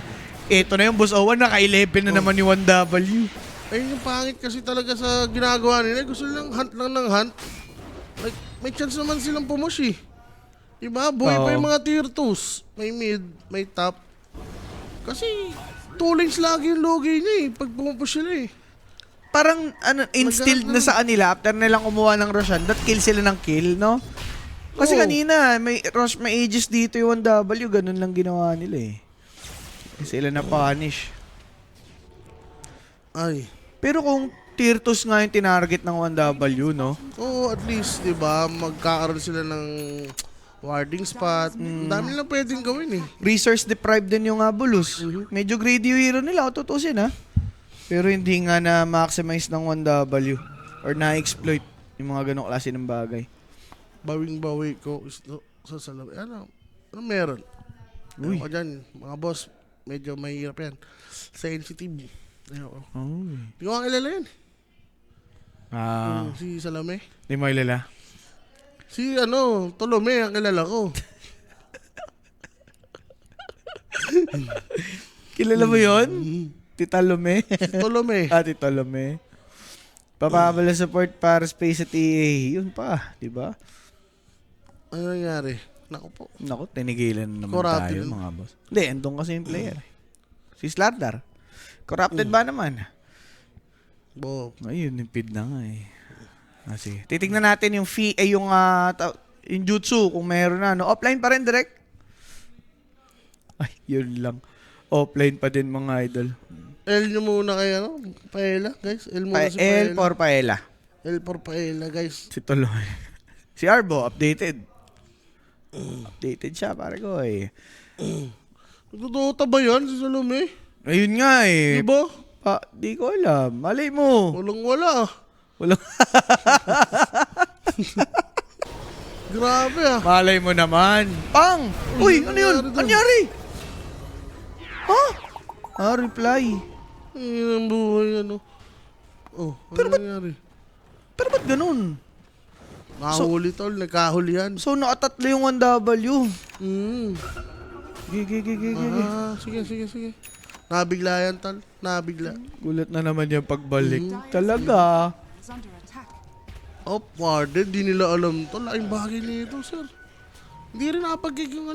Ito na yung Boss Owen, naka-11 na naman yung 1W. Ayun yung pangit kasi talaga sa ginagawa nila. Gusto lang hunt lang ng hunt. Like, may chance naman silang pumush eh. Diba? Buhay pa yung mga tier 2s. May mid, may top. Kasi 2 lanes lagi yung logi niya eh. Pag pumupush sila eh. Parang instilled na sa kanila after nilang kumuha ng Roshan that kill sila ng kill, no? Kasi Oo. kanina, may Aegis dito yung 1W, ganun lang ginawa nila eh. Sila na punish. Ay. Pero kung tier 2s nga yung tinarget ng 1W, no? Oo, at least, di ba, magkakaroon sila ng warding spot. Ang dami nilang pwedeng gawin eh. Resource deprived din yung Abulus. Medyo greedy yung hero nila, kung tutusin ha. Pero hindi nga na-maximize ng 1W or na-exploit yung mga ganong klase ng bagay. Bawing-bawi ko sa salamin. Ano meron? Uy. Ako dyan, mga boss, medyo mahirap yan. Sensitive. Ayoko. Hindi ko nga kilala yan. Si Salame. Di mo ilala. Si Tolome ang kilala ko. Kilala mo yun? Tita Lome? Si Tolome. Tita Lome. Papabala support para space at EA. Yun pa, di ba? Ano nangyari? Naku po. Naku, tinigilan na naman Corrupted. tayo mga boss. Hindi, andun kasi yung player. Si Slardar. Corrupted ba naman? Bob. Ayun, yung feed na nga eh. Sige. Titignan natin yung yung jutsu kung meron na. No? Offline pa rin, direct? Ay, yun lang. Offline pa din mga idol. L nyo muna kay Paella, guys. L muna si L Paella. for Paella. L for Paella, guys. Si Toloy. Si Arbo, updated. Updated siya, pare ko eh. Nagdodota ba yan si Salome? Ayun nga eh. Di ba? Di ko alam. Malay mo. Walang-wala. Walang... Grabe ah. Malay mo naman. Pang! Uy, ano yun? nangyari dun? Anyari? Reply. Ayun ang buhay, Oh, ano nangyari? Pero ba't ganun? Nakahuli tol, nagkahuli yan. So, nakatatlo yung 1W. Gigi. Sige. Nabigla yan, tol. Nabigla. Gulat na naman yung pagbalik. Talaga. Is under attack. Warden, di nila alam to. Laking bagay nito, sir. Hindi rin nakapag-gig yung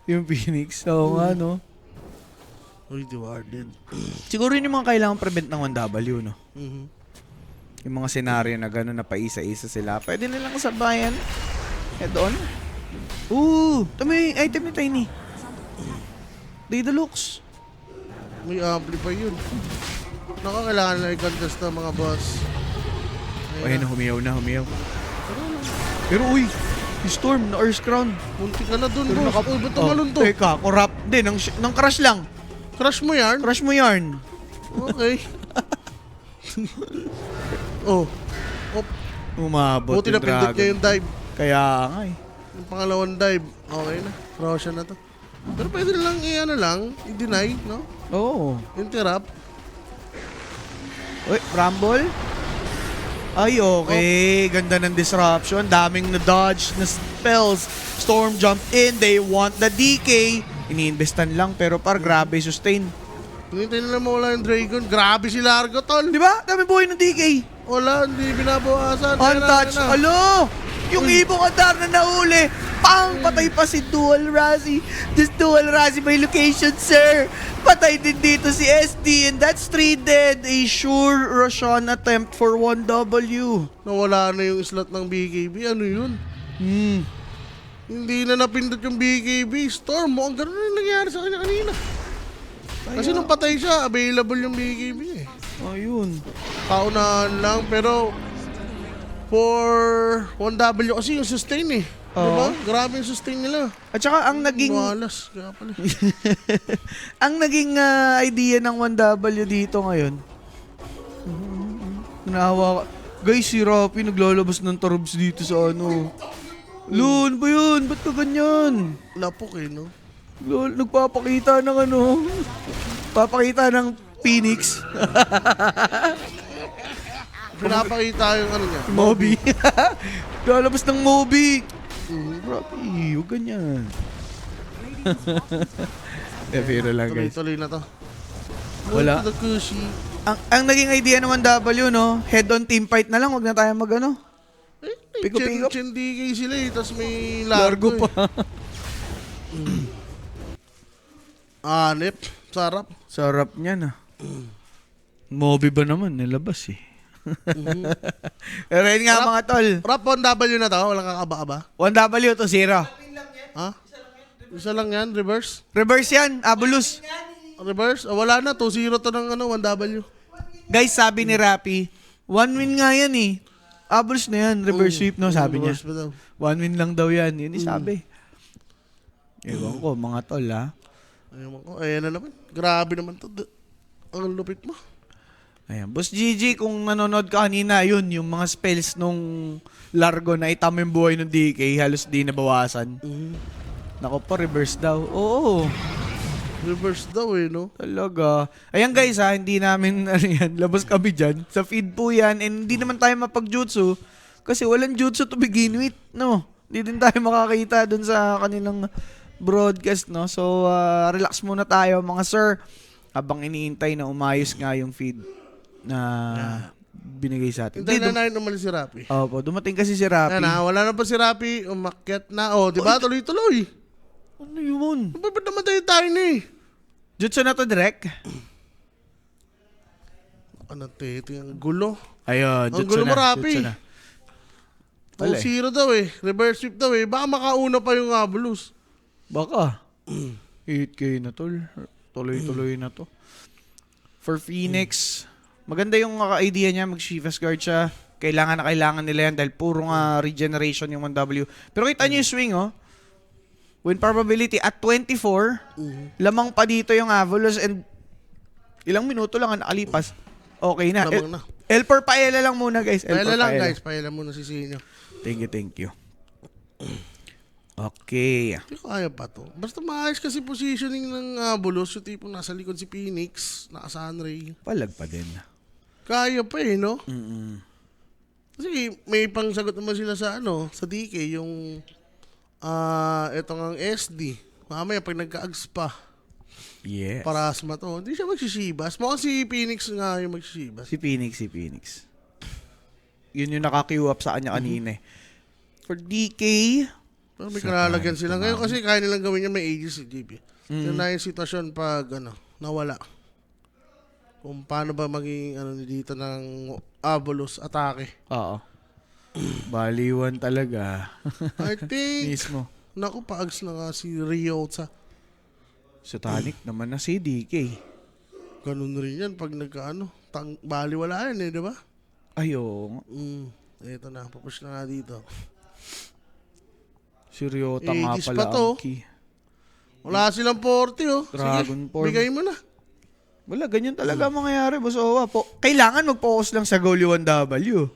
Yung Phoenix. Oo nga, no? Uy, di Warden. Siguro yun yung mga kailangan prevent ng 1W, no? Mhm. Yung mga senaryo na gano'n na paisa-isa sila. Pwede nilang sabayan. Doon. Ito may item ni Tiny. Day Deluxe. May amplify yun. Nakakailangan na i-contest ng mga boss. Ayun, humiyaw na. Pero uy, yung Storm na Earth Crown. Munti ka na dun, boss. Uy, ba't tumalun to? Teka, corrupt din. Nang crash lang. Crush mo yan? Crash mo yarn. Okay. Umabot Buti na yung pindot niya dragon. yung dive. Kaya nga eh. Yung pangalawang dive. Okay na. Roshan na to. Pero pwede na lang i-deny, no? Oo. Interrupt. Uy, Rumble? Ay, okay. Ganda ng disruption. Daming na-dodge na spells. Storm jumped in. They want the DK. Iniinvestan lang pero grabe sustain. Hinintay nila mawala yung Dragon. Grabe si Largo, tol. Di ba? Dami buhay ng DK. Wala, hindi binabawasan. Untouched. Ayan na. Alo! Yung ibong Adar na nahuli. Pang! Patay pa si Dual Razi. This Dual Razi by location, sir. Patay din dito si SD and that's 3 dead. A sure Roshan attempt for 1W. Nawala na yung slot ng BKB. Ano yun? Hindi na napindot yung BKB. Storm, ang gano'n yung nangyari sa kanya kanina. Kasi nung patay siya, available yung BKB eh. Ayun. Paunahan lang, pero for 1W kasi yung sustain eh. Diba? Grabe yung sustain nila. At saka ang naging Malas, kaya pala. ang naging idea ng 1W dito ngayon. Nahawa ka. Guys, si Rapi naglalabas ng tarobs dito sa ano. Loon ba yun? Ba't ka ganyan? Lapok eh, no? Lol, nagpapakita ng ano. Papakita ng Phoenix. Pinapakita yung ano niya. Moby. Lalabas ng Moby. Grabe, huwag ganyan. Pero lang guys. Tuloy-tuloy na to. Wala. Go to the cushy. Ang naging idea ng 1W, no? Head on team fight na lang, wag na tayo mag ano. Pick-up. Chen DK sila eh, tapos may Largo largo pa. Anip. Sarap. Sarap niyan ah. Moby ba naman, nilabas eh. Pero yun nga mga tol. Rap 1W na to, walang kakaba-aba. 1W to 0. Ha? Isa lang yan, reverse. Reverse yan, Abulus. Reverse? Oh, wala na, 2-0 to ng ano, 1W. Guys, sabi ni Rapi, 1 win nga yan eh. Abulus na yan, reverse sweep no, sabi niya. Reverse pa daw. 1 win lang daw yan, yun yung sabi. Ewan ko, mga tol ha. Ayun ko, ayan na naman. Grabe naman to. Ang lupit mo. Ayan. Boss Gigi, kung nanonood ka kanina, yun, yung mga spells nung Largo na itama yung buhay ng DK, halos di nabawasan. Nako po, reverse daw. Oo, Reverse daw eh, no? talaga. Ayan guys ha, hindi namin, ano yan, labas kami dyan. Sa feed po yan, and hindi naman tayo mapag-jutsu, kasi walang jutsu to begin with, no? Hindi din tayo makakita dun sa kanilang broadcast, no? So, relax muna tayo, mga sir, habang iniintay na umayos nga yung feed na binigay sa atin. Hintay na natin umalis si Rapi. Opo, dumating kasi si Rapi. Ayan na, wala na pa si Rapi. Umakyat na. Oh, di ba? Tuloy-tuloy. Ano yun? Ba't namatay tayo na eh? Jutsu na to, direct? Ano, tete, ang gulo. Ayun, Ang jutsu gulo mo, na. Rapi. Jutsu na. Wala eh. 2-0 daw eh. Reverse sweep daw eh. Baka makauna pa yung Abulus. Baka. 8K na tol. Tuloy-tuloy na to. For Phoenix, maganda yung idea niya, mag-Shiva's Guard siya. Kailangan na kailangan nila yan dahil puro nga regeneration yung 1W. Pero kita niyo yung swing, oh. Win probability at 24, lamang pa dito yung Avalos and ilang minuto lang ang nakalipas. Okay na. Lamang na. L4 paela lang muna, guys. Paela lang guys. Paela muna si Sinyo. Thank you. Okay. Hindi ko kaya pa to. Basta maayos kasi positioning ng Abulus. Yung tipong nasa likod si Phoenix. Naka-Sunray. Palag pa din. Kaya pa eh, no? Kasi may pangsagot naman sila sa ano, sa DK, yung ito ng SD. Mamaya pag nagka-ags pa, Yes. parasma to, hindi siya magsisibas. Mukhang si Phoenix nga yung magsisibas. Si Phoenix. Yun yung naka-queue up sa kanya kanina eh. For DK, Pero may kalalagyan sila. Ngayon kasi kaya nilang gawin niya may ages si JP. Yun na yung sitwasyon pag nawala. Kung paano ba maging dito ng Abulus atake. oo. Baliwan talaga. I think, Mismo. naku, pa-ags na nga si Ryota. Satanic naman na si DK. Ganun rin yan pag baliwala yan eh, di ba? Ayo, Ito na, papush na nga dito. si Ryota nga Aegis pala pa to. ang key. Wala silang 40 oh. Dragon Sige, form. bigay mo na. Wala, ganyan talaga ang mangyayari, boss Owa. Kailangan mag-focus lang sa goal yung 1W.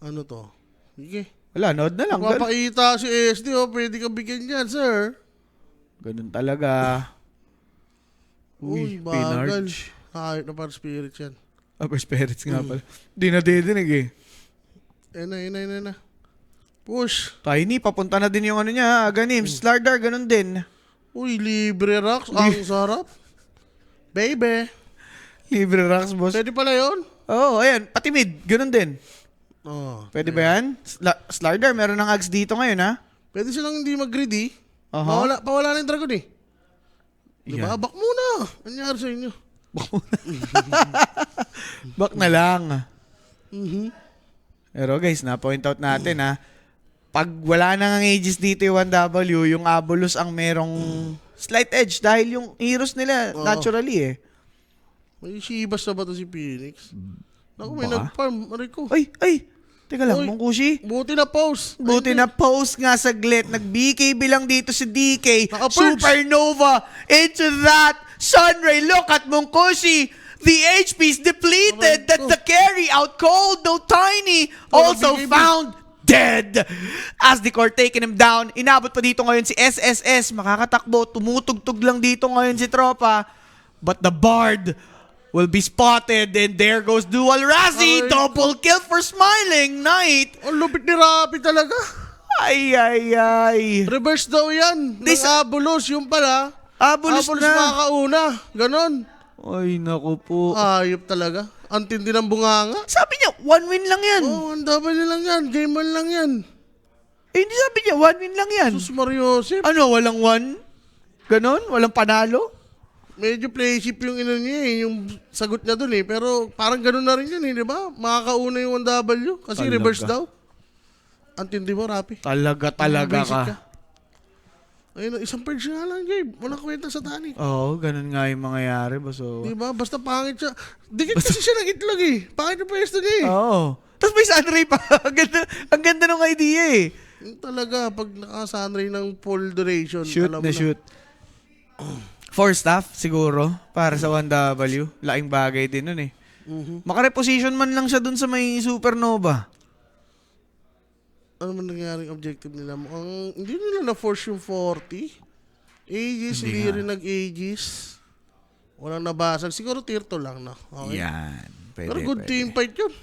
Ano to? Sige. Wala, nod na lang. Papakita si SD oh, pwede ka bigyan yan, sir. Ganun talaga. Uy, bagal. Hayop na para spirit yan. Upper spirits nga pala. Di na didinig eh. Na. Push. Tiny, papunta na din yung ano niya. Ganim, Slardar, ganun din. Uy, libre rocks. Ang sarap. Baby. Libre rocks, boss. Pwede pala yun? Oo, ayan. Pati mid, ganun din. Oh. Pwede ba yan? Slardar, meron ng ags dito ngayon, ha? Pwede silang hindi mag-greedy. Aha. Pawala na yung dragon eh. Diba? Yan. Back muna. Anyari sa inyo? Back na lang. Mhm. Pero guys, na-point out natin, ha? Pag wala nang ang ages dito yung 1W, yung Abulus ang merong slight edge dahil yung heroes nila, naturally eh. May shibas na ba to si Phoenix? Naku, may Baka. nag-farm. Aray ko. Ay! Teka lang, Uy. Mongkushi. Buti na post. Buti na post nga saglit. Nag-BKB lang dito si DK. Naka-perch. Supernova. Into that. Sunray, look at Mongkushi. The HP's depleted. Aray That's ko. the carry. Out cold. No Tiny. Oh, Also BKB. found dead. Asdicor taking him down. Inabot pa dito ngayon si SSS. Makakatakbo. Tumutugtog lang dito ngayon si Tropa. But the Bard will be spotted. And there goes Dual Razzie. Ay. Double kill for Smiling Knight. Ang lupit ni Rapi talaga. Ay, ay, ay. Reverse daw yan. Ng This- Abulos, yung pala. Abulos na. makakauna. Ganon. Ay, naku po. Ayop talaga. Ang tindi ng bunganga. Sabi niya, 1 win lang yan. Oh, ang dami lang yan. Game man lang yan. Eh, hindi sabi niya, 1 win lang yan. Sus Mariosep. Ano, walang 1? Ganon? Walang panalo? Medyo playship yung ino niya eh. Yung sagot niya dun eh. Pero parang ganon na rin yan eh. Di ba? Makakauna yung 1W. Kasi Talaga. reverse daw. Ang tindi mo, Rapi. Talaga Basic ka. Ayun, isang purge nga lang, Gabe. Walang kwenta sa tani. Oo, ganun nga yung mangyayari. Baso. Di ba? Basta pangit siya. Dikit kasi siya ng itlog eh. Pangit yung pwesto niya eh. Oo. Tapos may sunray pa. ang ganda ng idea eh. Yung talaga, pag naka-sunray ng full duration. Shoot alam na mo shoot. 4 staff siguro para sa 1W. Laking bagay din nun eh. Mhm. Makareposition man lang siya dun sa may supernova. Ano man nangyaring objective nila? Mukhang hindi nila na-force yung 40. Aegis, Hindi hindi nga. rin nag-Aegis. Walang nabasag. Siguro tier 2 lang na. Okay. Yan. Pwede, Pero good pwede. team fight yun.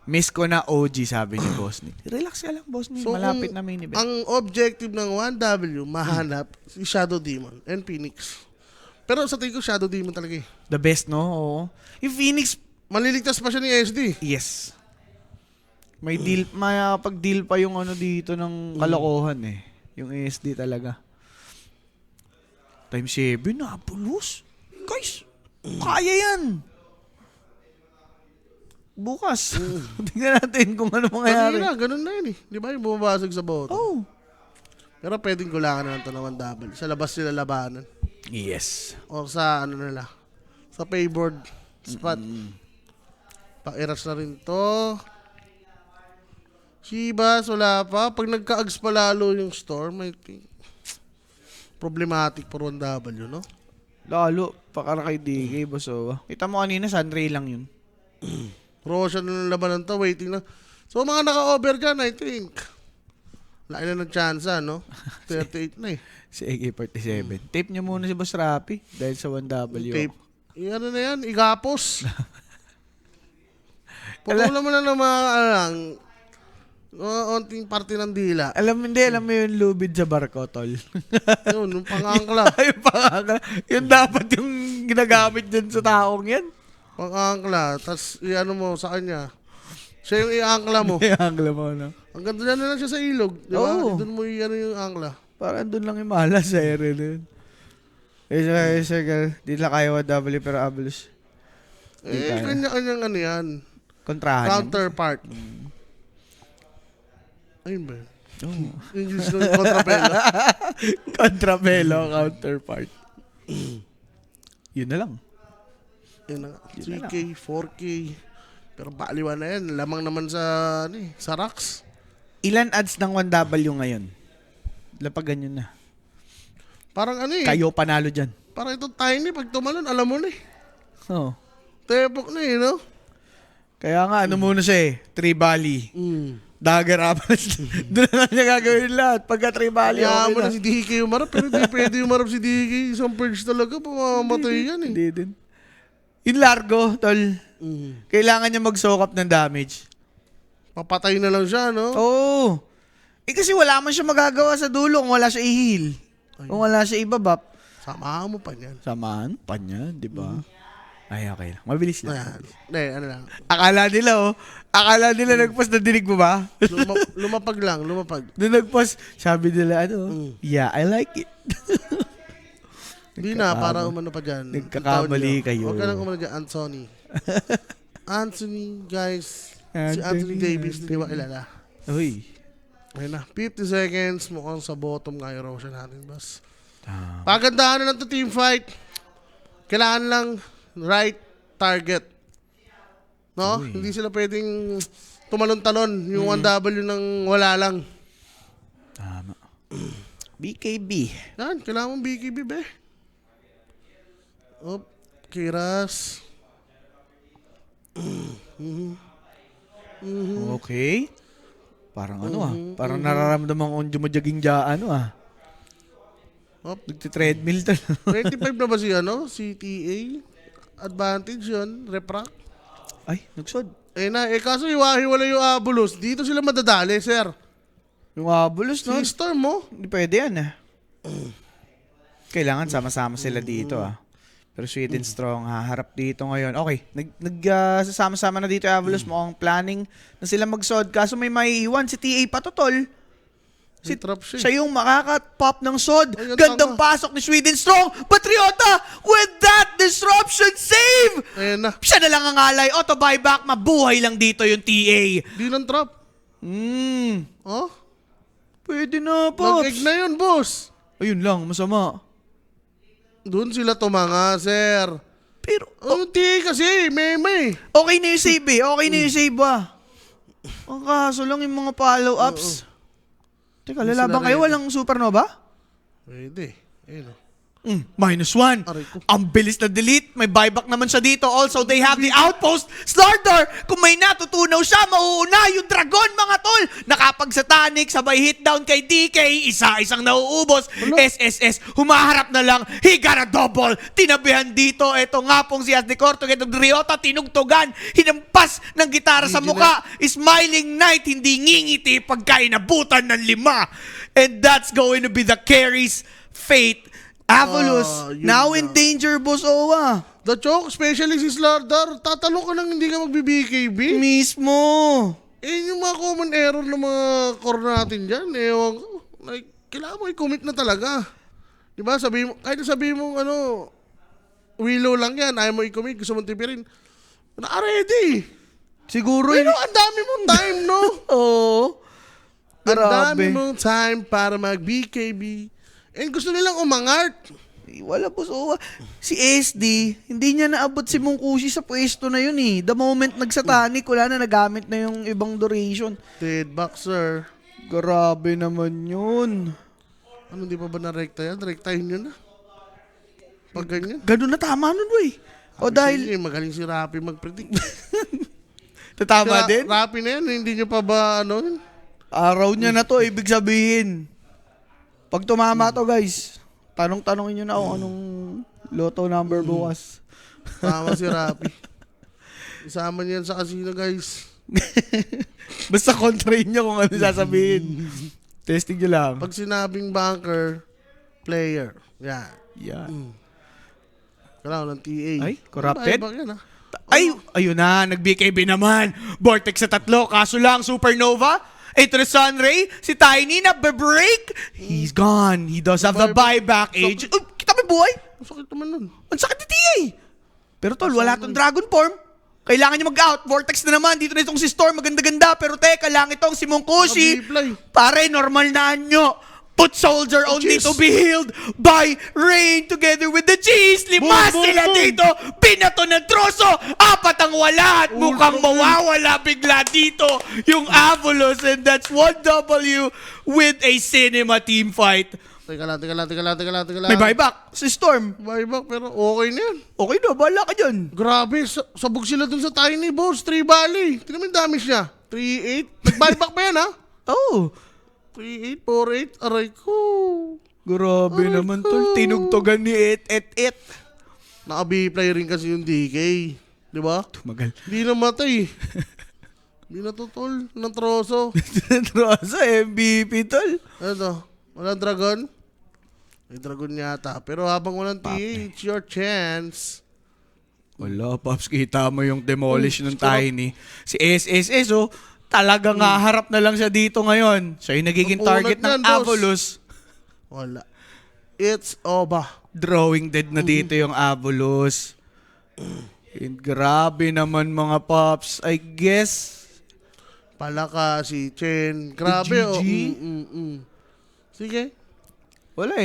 Miss ko na OG sabi ni Boss Nick. Relax ka lang Boss Nick. Malapit kung na main event. Ang objective ng 1W, mahanap si Shadow Demon and Phoenix. Pero sa tingin ko, Shadow Demon talaga eh. The best no? Oo. Yung Phoenix, Maliligtas pa siya ni SD. yes. May deal, may pag-deal pa yung ano dito ng kalokohan eh. Yung ASD talaga. Time 7 na, pulos. Guys, kaya yan. Bukas. Tingnan natin kung ano mangyayari. Ganun na yun eh. Di ba yung bumabasag sa boto? Oh. Pero pwedeng kulangan na lang ito ng 1W. Sa labas sila labanan. Yes. O sa ano nila. Sa payboard spot. Pa-eras na rin to. Shibas, wala pa. Pag nagka-ags pa lalo yung storm, I think, problematic for 1W, no? Lalo, pakara kay DK, boso. Kita mo kanina, Sunray lang yun. Roshan na ng labanan to, waiting na. So, mga naka-over dyan, I think. Laki na nag-chansa, no? 38 na eh. Si AK-47. Tape niya muna si Boss Rapi dahil sa 1W. Tape. Ano na yan? Igapos. Putulan mo na ng mga, onting parte ng dila. Alam mo yung lubid sa barko, tol. Yun, yung pang-angkla. yung pangangla. Yun dapat yung ginagamit dyan sa taong yan. Pang-angkla. Tapos, i-ano mo sa kanya. Siya yung i-angkla mo. Yung angla mo, no? Ang ganda na lang siya sa ilog. Di ba? Oo. Doon mo i-ano yung angkla. Parang doon lang yung malas sa ere na yun. Girl. Di lang kaya 1W pero abelos. kaya. Kanya-kanyang ano yan. Kontrahan. Counterpart. Ayun ba? Oh. English ng kontrapelo. Contrapelo counterpart. Yun na lang. Yun na nga. Yun na 3K, 4K. Pero baliwan na yan. Lamang naman sa, sa racks. Ilan ads ng 1W ngayon? Lapagan yun na. Parang ano eh. Kayo panalo dyan. Parang itong tiny. Pag tumalon, alam mo na eh. Oh. Tepok na eh, no? Kaya nga, ano muna siya eh? Tribali. Dagger Apples. Doon na lang niya gagawin lahat. Pagka Tribali, Kaya okay mo na. na si DK umarap. Pero hindi pwede umarap si DK. Isang purge talaga. Pamamatay yan eh. Hindi din. Yung Largo, tol. Kailangan niya mag-soak up ng damage. Papatay na lang siya, no? Oo. Eh kasi wala man siya magagawa sa dulo kung wala siya i-heal. Kung wala siya ibabap. Samahan mo pa niyan. Samahan pa niya, di ba? Ay, okay lang. Mabilis lang. Ayan. Hindi, ano lang. Akala nila nag-post na dinig mo ba? Lumapag lang, lumapag. Nung nag-post, sabi nila, yeah, I like it. Hindi na, para umano pa dyan. Nagkakamali kayo. Huwag ka lang umano dyan, Anthony. Anthony, guys. Si Anthony Davis, hindi ba kilala? Uy. Ayun na, 50 seconds. Mukhang sa bottom nga yung Roshan natin, boss. Ah. Pagandahan na lang to team fight. Kailangan lang right target. No? Uy. Hindi sila pwedeng tumalon-talon. Yung 1W nang wala lang. Tama. BKB. Yan, kailangan mong BKB, be. Op, Kiras. Okay. Parang parang nararamdaman ko yung jumajaging Hop. Nagti-treadmill to. 25 na ba si TA? Advantage yun, repract. Ay, nagsod. Kaso iwahiwala yung Abulos. Dito sila madadali, sir. Yung abulos, no? Si Storm mo. Hindi pwede yan, Kailangan sama-sama sila dito, Pero Sweet and Strong, harap dito ngayon. Okay, sasama-sama na dito yung Avalos. Mukhang planning na sila mag-sod. Kaso may maiiwan si TA Patotol. Si trap siya. Siya yung makaka-pop ng sod. Ay, Gandang tanga. pasok ni Sweet and Strong. Patriota, with that disruption save! Ayan na. Siya na lang ang alay. Auto buyback, mabuhay lang dito yung TA. Di ng trap. Oh? Pwede na, Pops. Nag-egg na yun, boss. Ayun lang, masama. Doon sila tumanga, sir. Pero, Yung TA kasi, meme. okay na yung save Okay na yung save Ang kaso lang yung mga follow-ups. Teka, lalaban sila kayo? ready. Walang supernova? Pwede. Ayun o. -1. Aray ko. Ang bilis na delete. May buyback naman siya dito. Also, they have the outpost. Slardar, kung may natutunaw siya, mauuna yung dragon, mga tol. Nakapag-satanic, sabay hit down kay DK. Isa-isang nauubos. SSS, humaharap na lang. He got a double. Tinabihan dito. Ito nga pong si Asde Corto. Itong Driota, tinugtugan. Hinampas ng gitara sa muka. Smiling Knight, hindi ngingiti pagka inabutan ng 5. And that's going to be the carry's fate. Avalos, Yun now na. in danger, boss Owa. The choke, especially si Slardar, tatalo ka nang hindi ka magbi-BKB. Mismo. Yung mga common error ng mga core natin dyan. Ewan ko. Like, kailangan mo i-commit na talaga. Diba? Kahit sabihin mo, Willow lang yan, ayaw mo i-commit, gusto mong tipirin. Naka-ready. Siguro Pero ang dami mong time, no? Oo. Ang Grabe. dami mong time para mag-BKB. And gusto nilang umangart. Wala, boss Owa. Si SD, hindi niya naabot si Mungkushi sa pwesto na yun The moment nagsatanic, wala na, nagamit na yung ibang duration. Dead boxer. Grabe naman yun. Ano, di pa ba na-recta yan? Rectahin nyo na. Pag ganyan. Ganun na tama nun, boy. O dahil, Sige, magaling si Rapi mag-predict. tatama din. Rapi na yan, hindi nyo pa ba yun? Araw niya na to, ibig sabihin. Pag tumama to, guys, tanong-tanongin nyo na kung anong lotto number bukas. Tama si Rapi. Isama niyan sa casino, guys. Basta kontrain nyo kung ano sasabihin. Testing nyo lang. Pag sinabing banker, player. Yan. Yan. Kailangan ng TA. Ay, corrupted? Buyback yan, Ay, ayun na, nag-BKB naman. Vortex sa 3, kaso lang, Supernova. Ito na Sunray, si Tiny na break. He's gone. He does have the buyback age. Uy, kita mo yung buhay? Ang sakit naman nun. Ang sakit ni TA. Pero tol, wala tong dragon form. Kailangan niya mag-out. Vortex na naman. Dito na itong si Storm. Maganda-ganda. Pero teka lang itong si Mungkushi. Naka-reply. Pare, normal na nyo. Put soldier only Cheese. to be healed by rain together with the cheese. 5 Boom, boom, sila boom. dito. Pinato ng troso. 4 ang wala. At mukhang mawawala bigla dito yung Avalos. And that's 1W with a cinema team fight. Teka lang. May buyback si Storm. Buyback, pero okay na yan. Okay na, bahala ka dyan. Grabe, sabog sila dun sa Tiny, boss. 3 bali. Tingnan mo yung damage niya. 3-8. Nag-buyback pa yan, ha? Oh. 3-8, 4-8. Aray ko. Grabe Ay, naman ko. tol. Tinugtogan ni Et. Naka-B-play rin kasi yung DK. Di ba? Tumagal. Hindi namatay. Hindi natutol ng troso. Troso, MVP tol. Ano? Walang dragon? May dragon yata. Pero habang walang TA, it's your chance. Wala, Pops. Kita mo yung demolish ng Tiny. Si SSS, talagang harap na lang siya dito ngayon. Siya yung nagiging Ang target unat ng yan, boss. Avalos. Wala. It's over. Drawing dead na dito yung Avalos. And grabe naman mga Pops. I guess, Palaka, si Chen. Grabe, GG? Sige. wala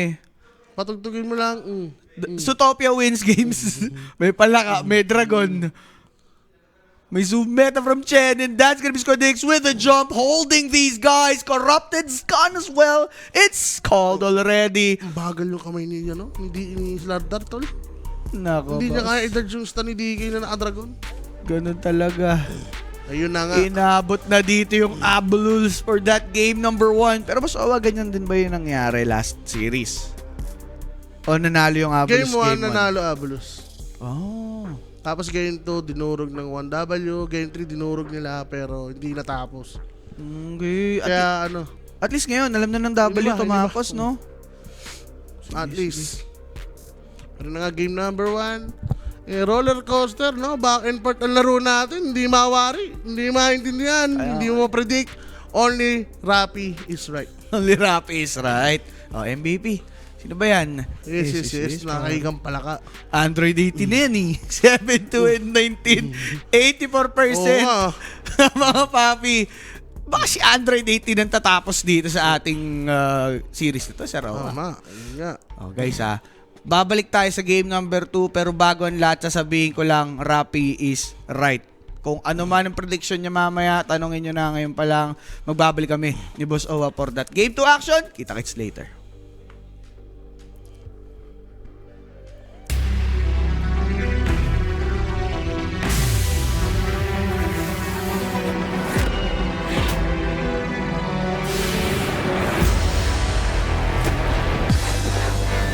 Patugtugin mo lang. Zootopia wins games. May palaka, may dragon. May zoom meta from Chen, and that's gonna be Squadix with a jump, holding these guys. Corrupted's gone as well. It's called already. Ang bagal yung kamay ni, ni Slardar, tol. Nako, Hindi niya boss. kaya i-dodge yung stun ni DK na naka-dragon. Ganun talaga. Ayun na nga. Inabot na dito yung Abulos for that game number 1. Pero Boss Owa, ganyan din ba yung nangyari last series? O nanalo yung Abulos Game 1 nanalo Abulos. Oh. Tapos game 2 dinurog ng 1W, game 3 dinurog nila pero hindi natapos. Okay. Kaya At least ngayon, alam na ng W Hindi ba? tumapos, no? at least. Pero na nga game number 1. Roller coaster, no? Back and forth ang laro natin. Hindi mawari. Hindi maintindihan. Hindi mo predict. Only Rappi is right. Only Rappi is right. Oh, MVP. Sino ba yan? Yes. Nakahigang palaka. Android 18 na yan eh. 7, 2, and 19. 84%. Oo nga. Mga papi. Baka si Android 18 ang tatapos dito sa ating series na to, Sir Owa. Tama. Ayun nga. Oh, guys babalik tayo sa game number 2 pero bago ang lahat sasabihin ko lang, Rappi is right. Kung ano man ang prediction niya mamaya, tanongin nyo na ngayon pa lang. Magbabalik kami ni Boss Owa for that game to action. Kita-kits later.